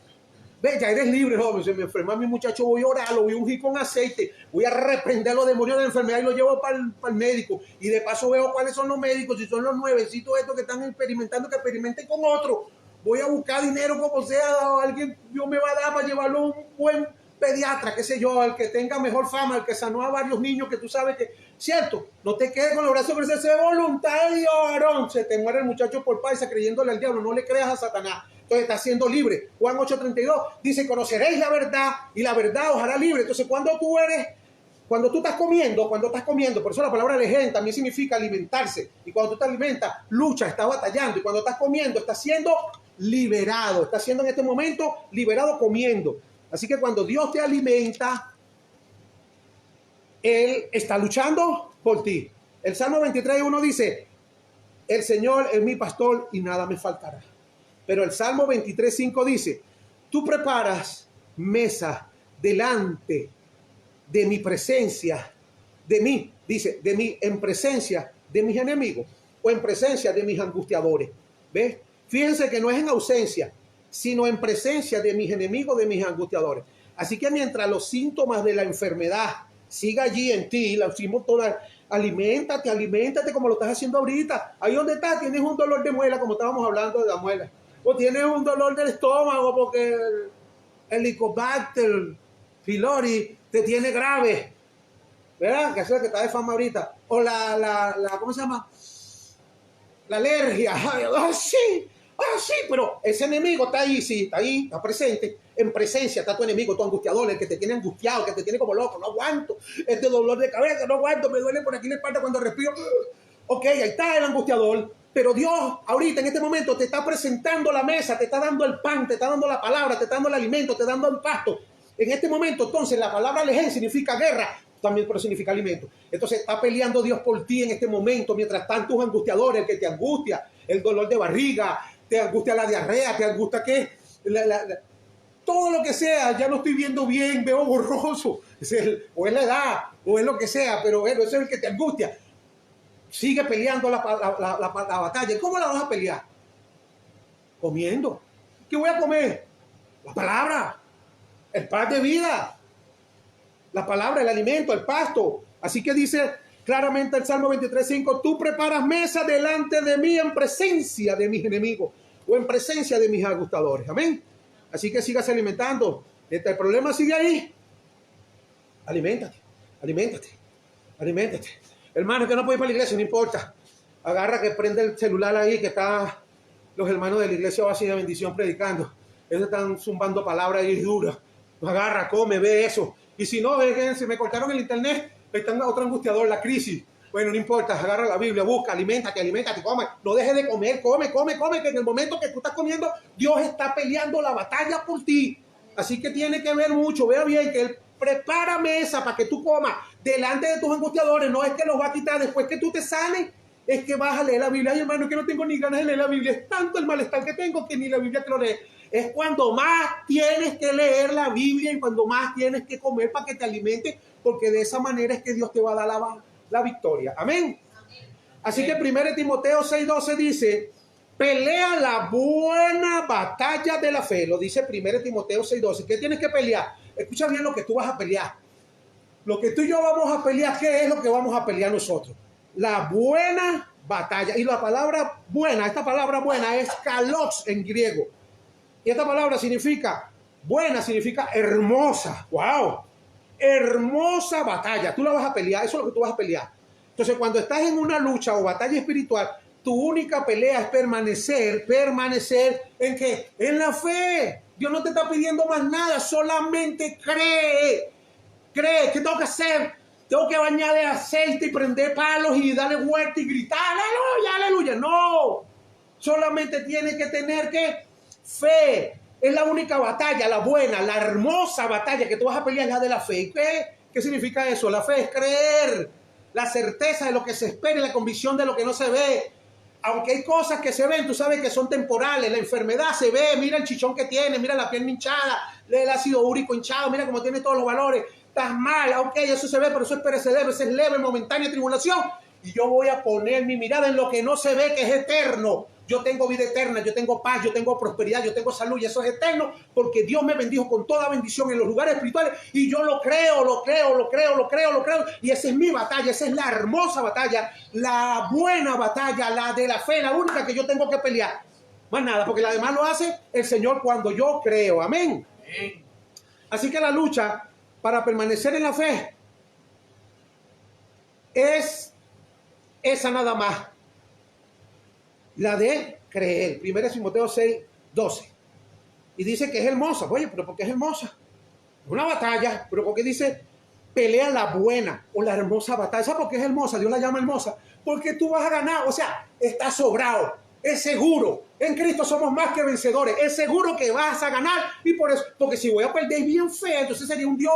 Ve, ya eres libre, joven. Se me enferma mi muchacho, voy a orar, lo voy a ungir con aceite, voy a reprender los demonios de la enfermedad y lo llevo para el médico. Y de paso veo cuáles son los médicos, si son los nuevecitos estos que están experimentando, que experimenten con otro. Voy a buscar dinero como sea, alguien Dios me va a dar para llevarlo a un buen pediatra, qué sé yo, el que tenga mejor fama, el que sanó a varios niños, que tú sabes que, cierto, no te quedes con los brazos cruzados, sé voluntario, varón, se te muere el muchacho por paisa creyéndole al diablo, no le creas a Satanás. Entonces está siendo libre. Juan 8:32 dice, conoceréis la verdad y la verdad os hará libre. Entonces cuando tú estás comiendo, por eso la palabra lején también significa alimentarse. Y cuando tú te alimentas, lucha, estás batallando. Y cuando estás comiendo, estás siendo liberado. Estás siendo en este momento liberado comiendo. Así que cuando Dios te alimenta, Él está luchando por ti. El Salmo 23:1 dice, el Señor es mi pastor y nada me faltará. Pero el Salmo 23:5 dice, tú preparas mesa delante de mi presencia, en presencia de mis enemigos o en presencia de mis angustiadores. ¿Ves? Fíjense que no es en ausencia, sino en presencia de mis enemigos, de mis angustiadores. Así que mientras los síntomas de la enfermedad siga allí en ti, la hicimos toda, aliméntate como lo estás haciendo ahorita. Ahí donde estás, tienes un dolor de muela, como estábamos hablando de la muela. O tienes un dolor del estómago porque el Helicobacter pylori te tiene grave, ¿verdad? Que es lo que está de fama ahorita. O ¿cómo se llama? La alergia. Sí, pero ese enemigo está ahí, sí, está ahí, está presente. En presencia está tu enemigo, tu angustiador, el que te tiene angustiado, que te tiene como loco. No aguanto este dolor de cabeza, no aguanto, me duele por aquí la espalda cuando respiro. Ok, ahí está el angustiador. Pero Dios ahorita en este momento te está presentando la mesa, te está dando el pan, te está dando la palabra, te está dando el alimento, te está dando el pasto. En este momento entonces la palabra lején significa guerra, también pero significa alimento. Entonces está peleando Dios por ti en este momento, mientras están tus angustiadores, el que te angustia, el dolor de barriga, te angustia la diarrea, te angustia todo lo que sea, ya no estoy viendo bien, veo borroso, o es la edad, o es lo que sea, pero bueno, ese es el que te angustia. Sigue peleando la batalla. ¿Cómo la vas a pelear? Comiendo. ¿Qué voy a comer? La palabra, el pan de vida, la palabra, el alimento, el pasto. Así que dice claramente el Salmo 23:5, tú preparas mesa delante de mí en presencia de mis enemigos o en presencia de mis agustadores. Amén. Así que sigas alimentando. El problema sigue ahí. Aliméntate. Aliméntate. Aliméntate. Hermano, que no puede ir para la iglesia, no importa. Agarra que prende el celular ahí, que está los hermanos de la iglesia Oasis de Bendición predicando. Ellos están zumbando palabras ahí duras. Agarra, come, ve eso. Y si no, se me cortaron el internet, está otro angustiador, la crisis. Bueno, no importa, agarra la Biblia, busca, aliméntate, come. No dejes de comer, come, que en el momento que tú estás comiendo, Dios está peleando la batalla por ti. Así que tiene que ver mucho, vea bien, que Él prepara mesa para que tú comas delante de tus angustiadores. No es que los va a quitar después que tú te sanes, es que vas a leer la Biblia. Ay, hermano, que no tengo ni ganas de leer la Biblia. Es tanto el malestar que tengo que ni la Biblia te lo lee. Es cuando más tienes que leer la Biblia y cuando más tienes que comer para que te alimente, porque de esa manera es que Dios te va a dar la victoria. Amén. Así que 1 Timoteo 6:12 dice, pelea la buena batalla de la fe. Lo dice 1 Timoteo 6:12. ¿Qué tienes que pelear? Escucha bien lo que tú vas a pelear. Lo que tú y yo vamos a pelear, ¿qué es lo que vamos a pelear nosotros? La buena batalla. Y la palabra buena, esta palabra buena es kalos en griego. Y esta palabra significa, buena significa hermosa. ¡Wow! Hermosa batalla. Tú la vas a pelear, eso es lo que tú vas a pelear. Entonces, cuando estás en una lucha o batalla espiritual, tu única pelea es permanecer ¿en qué? En la fe. Dios no te está pidiendo más nada, solamente cree. Cree, ¿qué tengo que hacer? Tengo que bañar de aceite y prender palos y darle vuelta y gritar, aleluya, aleluya. No, solamente tienes que tener que fe. Es la única batalla, la buena, la hermosa batalla que tú vas a pelear, es la de la fe. ¿Y qué significa eso? La fe es creer, la certeza de lo que se espera y la convicción de lo que no se ve. Aunque hay cosas que se ven, tú sabes que son temporales. La enfermedad se ve, mira el chichón que tiene, mira la pierna hinchada, el ácido úrico hinchado, mira cómo tiene todos los valores. Estás mal, ok, eso se ve, pero eso es perecedero, eso es leve, momentánea tribulación. Y yo voy a poner mi mirada en lo que no se ve, que es eterno. Yo tengo vida eterna, yo tengo paz, yo tengo prosperidad, yo tengo salud y eso es eterno porque Dios me bendijo con toda bendición en los lugares espirituales y yo lo creo. Y esa es mi batalla, esa es la hermosa batalla, la buena batalla, la de la fe, la única que yo tengo que pelear. Más nada, porque la demás lo hace el Señor cuando yo creo. Amén. Así que la lucha para permanecer en la fe es esa nada más. La de creer. 1 Timoteo 6:12. Y dice que es hermosa. Oye, pero ¿por qué es hermosa? Es una batalla, pero ¿por qué dice pelea la buena o la hermosa batalla? ¿Sabes por qué es hermosa? Dios la llama hermosa. Porque tú vas a ganar. O sea, está sobrado. Es seguro. En Cristo somos más que vencedores. Es seguro que vas a ganar. Y por eso, porque si voy a perder bien feo, entonces sería un Dios.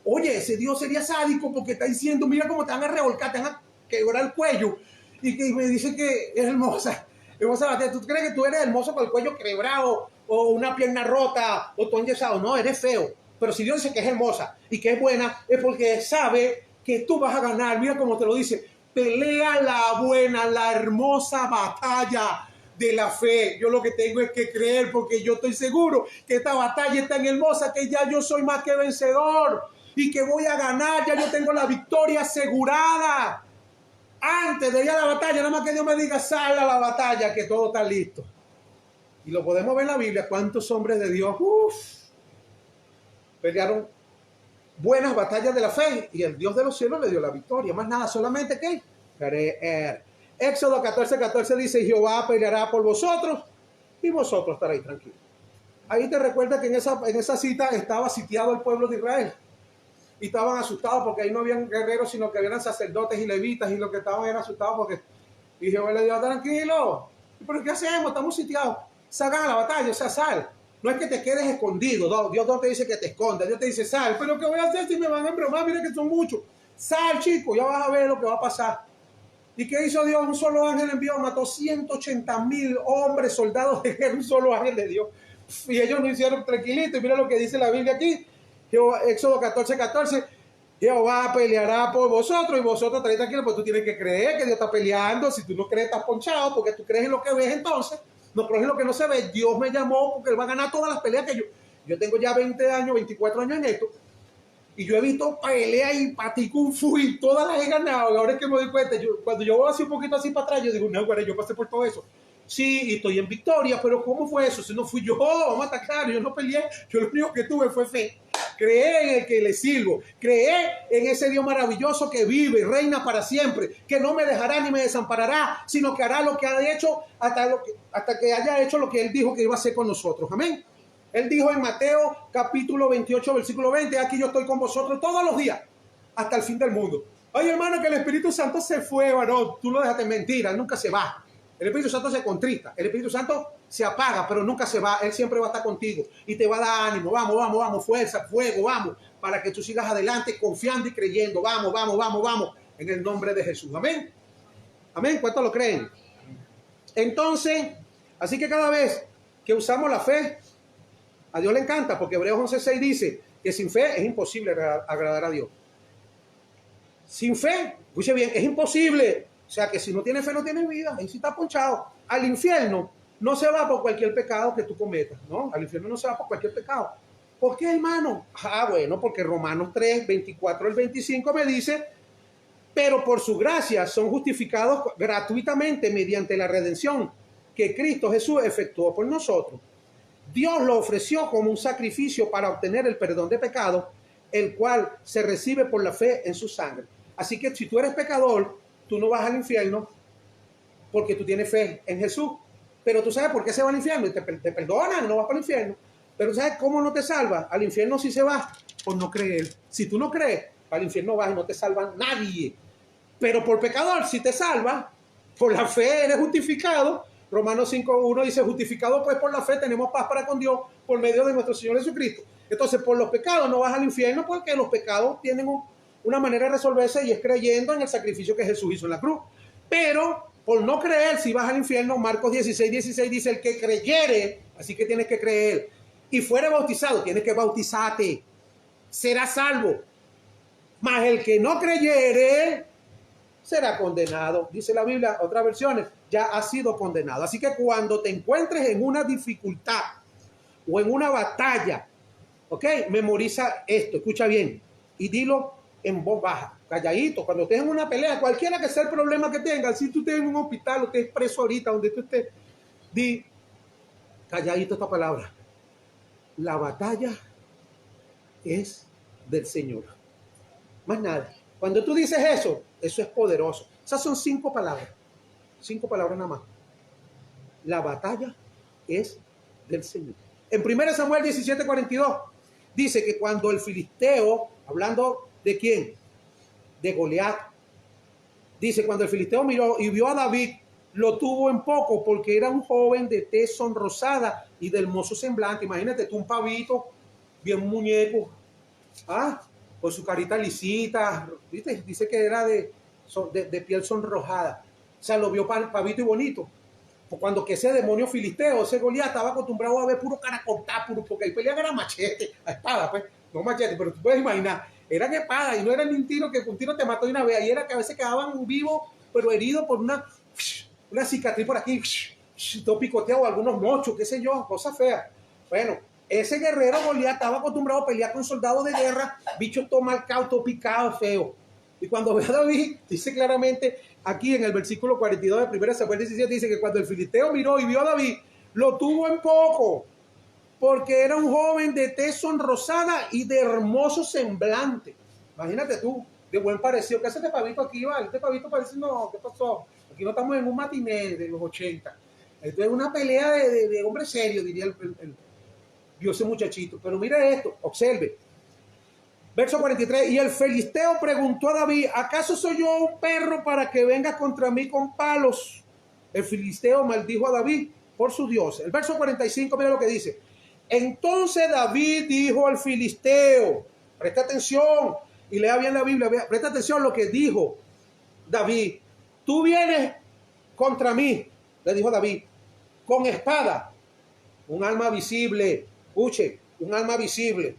Oye, ese Dios sería sádico porque está diciendo, mira cómo te van a revolcar, te van a quebrar el cuello. Y que me dice que es hermosa. ¿Tú crees que tú eres hermoso con el cuello quebrado o una pierna rota o tú enyesado? No, eres feo. Pero si Dios dice que es hermosa y que es buena, es porque sabe que tú vas a ganar. Mira cómo te lo dice. Pelea la buena, la hermosa batalla de la fe. Yo lo que tengo es que creer porque yo estoy seguro que esta batalla es tan hermosa que ya yo soy más que vencedor y que voy a ganar. Ya yo tengo la victoria asegurada. Antes de ir a la batalla, nada más que Dios me diga, sal a la batalla, que todo está listo. Y lo podemos ver en la Biblia, cuántos hombres de Dios pelearon buenas batallas de la fe y el Dios de los cielos le dio la victoria. Más nada, solamente que creer. Éxodo 14:14 dice, Jehová peleará por vosotros y vosotros estaréis tranquilos. Ahí te recuerda que en esa cita estaba sitiado el pueblo de Israel. Y estaban asustados porque ahí no habían guerreros, sino que habían sacerdotes y levitas, y los que estaban eran asustados porque... Y Jehová le dijo, tranquilo, ¿pero qué hacemos? Estamos sitiados. Salgan a la batalla, o sea, sal. No es que te quedes escondido, no, Dios no te dice que te escondas, Dios te dice, sal. ¿Pero qué voy a hacer si me van a embromar? Mira que son muchos. Sal, chico, ya vas a ver lo que va a pasar. ¿Y qué hizo Dios? Un solo ángel envió, mató 180,000 hombres, soldados de guerra, un solo ángel de Dios. Y ellos lo hicieron tranquilito, y mira lo que dice la Biblia aquí. Éxodo 14:14, Jehová peleará por vosotros y vosotros estaréis tranquilos, pues tú tienes que creer que Dios está peleando. Si tú no crees, estás ponchado, porque tú crees en lo que ves, entonces no crees en lo que no se ve. Dios me llamó porque Él va a ganar todas las peleas que yo tengo ya 20 años, 24 años en esto, y yo he visto peleas y patí kung fu y todas las he ganado. Y ahora es que me doy cuenta, cuando yo voy así un poquito así para atrás, yo digo, no, bueno, yo pasé por todo eso. Sí, y estoy en victoria, pero ¿cómo fue eso? Si no fui yo, vamos a estar claros, yo no peleé, yo lo único que tuve fue fe. Creé en el que le sirvo. Creé en ese Dios maravilloso que vive, reina para siempre, que no me dejará ni me desamparará, sino que hará lo que ha hecho hasta que haya hecho lo que Él dijo que iba a hacer con nosotros. Amén. Él dijo en Mateo capítulo 28, versículo 20, aquí yo estoy con vosotros todos los días, hasta el fin del mundo. Oye, hermano, que el Espíritu Santo se fue, varón. Tú lo dejaste, mentira, Él nunca se va. El Espíritu Santo se contrista, el Espíritu Santo se apaga, pero nunca se va. Él siempre va a estar contigo y te va a dar ánimo. Vamos, vamos, vamos, fuerza, fuego, vamos, para que tú sigas adelante confiando y creyendo. Vamos, vamos, vamos, vamos, en el nombre de Jesús. Amén. Amén. ¿Cuántos lo creen? Entonces, así que cada vez que usamos la fe, a Dios le encanta, porque Hebreos 11:6 dice que sin fe es imposible agradar a Dios. Sin fe, escuche bien, es imposible. O sea que si no tiene fe no tiene vida, ahí sí está ponchado. Al infierno no se va por cualquier pecado que tú cometas, ¿no? Al infierno no se va por cualquier pecado. ¿Por qué, hermano? Bueno, porque Romanos 3, 24 al 25 me dice, pero por su gracia son justificados gratuitamente mediante la redención que Cristo Jesús efectuó por nosotros. Dios lo ofreció como un sacrificio para obtener el perdón de pecados, el cual se recibe por la fe en su sangre. Así que si tú eres pecador, tú no vas al infierno porque tú tienes fe en Jesús. Pero tú sabes por qué se va al infierno y te perdonan, no vas para el infierno. Pero ¿sabes cómo no te salva? Al infierno sí se va por no creer. Si tú no crees, al infierno vas y no te salva nadie. Pero por pecador sí te salva. Por la fe eres justificado. Romanos 5:1 dice, justificado pues por la fe tenemos paz para con Dios por medio de nuestro Señor Jesucristo. Entonces por los pecados no vas al infierno porque los pecados tienen una manera de resolverse y es creyendo en el sacrificio que Jesús hizo en la cruz. Pero por no creer, si vas al infierno, Marcos 16:16 dice, el que creyere, así que tienes que creer, y fuere bautizado, tienes que bautizarte, será salvo. Mas el que no creyere, será condenado. Dice la Biblia, otras versiones, ya ha sido condenado. Así que cuando te encuentres en una dificultad o en una batalla, ¿ok? Memoriza esto, escucha bien, y dilo en voz baja, calladito, cuando estés en una pelea, cualquiera que sea el problema que tengas, si tú estés en un hospital o estés preso ahorita, donde tú estés, di calladito esta palabra: la batalla es del Señor. Más nada. Cuando tú dices eso, eso es poderoso. Esas son 5 palabras. 5 palabras nada más. La batalla es del Señor. En 1 Samuel 17:42 dice que cuando el filisteo, hablando ¿de quién? De Goliat. Dice, cuando el filisteo miró y vio a David, lo tuvo en poco porque era un joven de tez sonrosada y de hermoso semblante. Imagínate tú, un pavito, bien muñeco, con su carita lisita, ¿viste? Dice que era de piel sonrojada. O sea, lo vio pavito y bonito. Cuando que ese demonio filisteo, ese Goliat, estaba acostumbrado a ver puro cara cortada, porque ahí pelean era machete, a espada, pues, no machete, pero tú puedes imaginar, eran espadas y no era ni un tiro que un tiro te mató de una vez, ahí era que a veces quedaban vivos, pero heridos por una cicatriz por aquí, todo picoteado, algunos mochos, qué sé yo, cosas feas. Bueno, ese guerrero Goliat estaba acostumbrado a pelear con soldados de guerra, bichos todo marcados, todo picados, feos. Y cuando ve a David, dice claramente, aquí en el versículo 42 de 1 Samuel 17, dice que cuando el filisteo miró y vio a David, lo tuvo en poco, porque era un joven de tez sonrosada y de hermoso semblante. Imagínate tú, de buen parecido. ¿Qué hace este pavito aquí, vale? Este pavito parece, no, ¿qué pasó? Aquí no estamos en un matiné de los 80. Esto es una pelea de hombre serio, diría vio ese muchachito. Pero mira esto, observe. Verso 43, y el filisteo preguntó a David, ¿acaso soy yo un perro para que vengas contra mí con palos? El filisteo maldijo a David por su Dios. El verso 45, mira lo que dice. Entonces David dijo al filisteo, presta atención y lea bien la Biblia, presta atención a lo que dijo David. Tú vienes contra mí, le dijo David, con espada, un arma visible, escuche, un arma visible,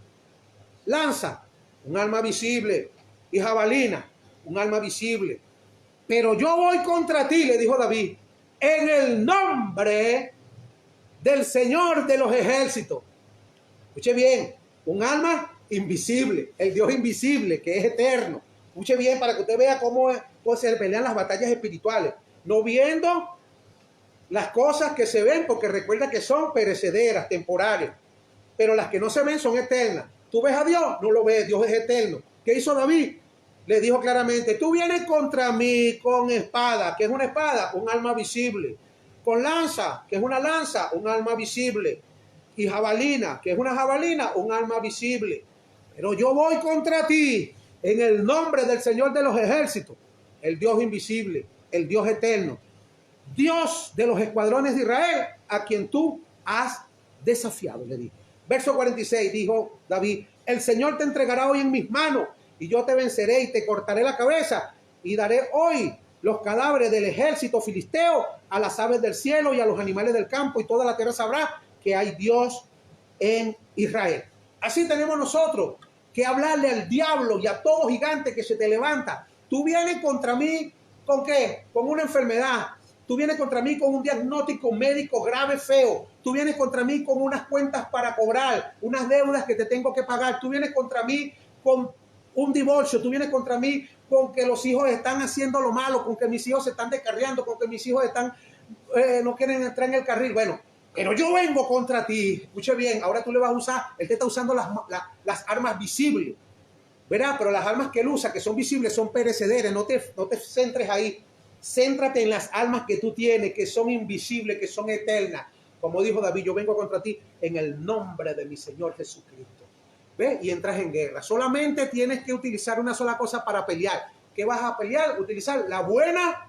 lanza, un arma visible, y jabalina, un arma visible. Pero yo voy contra ti, le dijo David, en el nombre del Señor de los ejércitos. Escuche bien, un arma invisible, el Dios invisible que es eterno. Escuche bien para que usted vea cómo se pelean las batallas espirituales, no viendo las cosas que se ven, porque recuerda que son perecederas, temporales, pero las que no se ven son eternas. ¿Tú ves a Dios? No lo ves, Dios es eterno. ¿Qué hizo David? Le dijo claramente, tú vienes contra mí con espada. ¿Qué es una espada? Un arma visible. Con lanza, que es una lanza, un arma visible. Y jabalina, que es una jabalina, un arma visible. Pero yo voy contra ti en el nombre del Señor de los ejércitos, el Dios invisible, el Dios eterno, Dios de los escuadrones de Israel, a quien tú has desafiado, le dijo. Verso 46, dijo David, el Señor te entregará hoy en mis manos, y yo te venceré y te cortaré la cabeza, y daré hoy los cadáveres del ejército filisteo a las aves del cielo y a los animales del campo, y toda la tierra sabrá que hay Dios en Israel. Así tenemos nosotros que hablarle al diablo y a todo gigante que se te levanta. Tú vienes contra mí, ¿con qué? Con una enfermedad. Tú vienes contra mí con un diagnóstico médico grave, feo. Tú vienes contra mí con unas cuentas para cobrar, unas deudas que te tengo que pagar. Tú vienes contra mí con un divorcio. Tú vienes contra mí con que los hijos están haciendo lo malo, con que mis hijos se están descarriando, con que mis hijos están no quieren entrar en el carril. Bueno, pero yo vengo contra ti. Escuche bien, ahora tú le vas a usar, él te está usando las armas visibles, ¿verdad? Pero las armas que él usa, que son visibles, son perecederas. No te centres ahí. Céntrate en las armas que tú tienes, que son invisibles, que son eternas. Como dijo David, yo vengo contra ti en el nombre de mi Señor Jesucristo. ¿Ves? Y entras en guerra. Solamente tienes que utilizar una sola cosa para pelear. ¿Qué vas a pelear? Utilizar la buena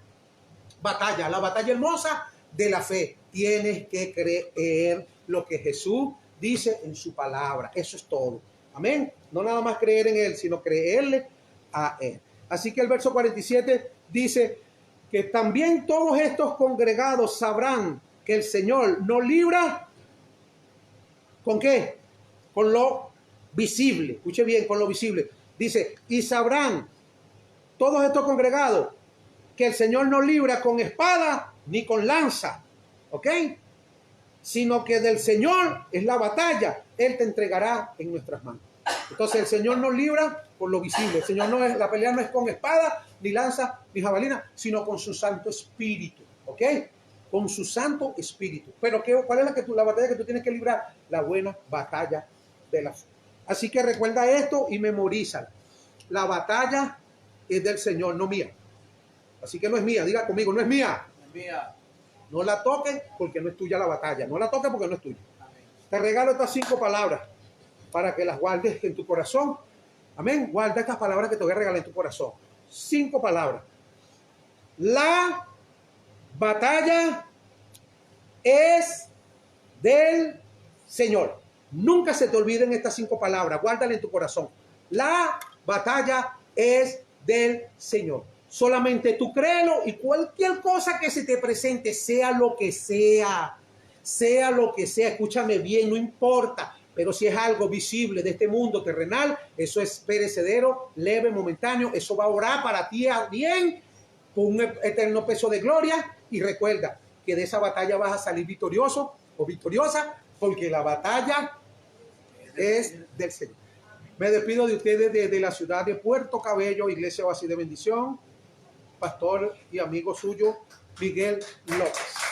batalla, la batalla hermosa de la fe. Tienes que creer lo que Jesús dice en su palabra. Eso es todo. Amén. No nada más creer en Él, sino creerle a Él. Así que el verso 47 dice que también todos estos congregados sabrán que el Señor no libra ¿con qué? Con lo visible. Escuche bien, con lo visible. Dice, y sabrán todos estos congregados que el Señor no libra con espada ni con lanza, ¿ok? Sino que del Señor es la batalla. Él te entregará en nuestras manos. Entonces el Señor nos libra por lo visible. El Señor no es, la pelea no es con espada, ni lanza, ni jabalina, sino con su Santo Espíritu, ¿ok? Con su Santo Espíritu. Pero ¿cuál es la batalla que tú tienes que librar? La buena batalla de la fe. Así que recuerda esto y memoriza. La batalla es del Señor, no mía. Así que no es mía, diga conmigo, no es mía. No es mía. No la toques porque no es tuya la batalla. No la toques porque no es tuya. Amén. Te regalo estas 5 palabras para que las guardes en tu corazón. Amén. Guarda estas palabras que te voy a regalar en tu corazón. 5 palabras. La batalla es del Señor. Nunca se te olviden estas 5 palabras. Guárdala en tu corazón. La batalla es del Señor. Solamente tú créelo y cualquier cosa que se te presente, sea lo que sea, escúchame bien, no importa, pero si es algo visible de este mundo terrenal, eso es perecedero, leve, momentáneo, eso va a orar para ti bien, con un eterno peso de gloria, y recuerda que de esa batalla vas a salir victorioso o victoriosa, porque la batalla es del Señor. Me despido de ustedes desde la ciudad de Puerto Cabello, Iglesia Oasis de Bendición, pastor y amigo suyo, Miguel López.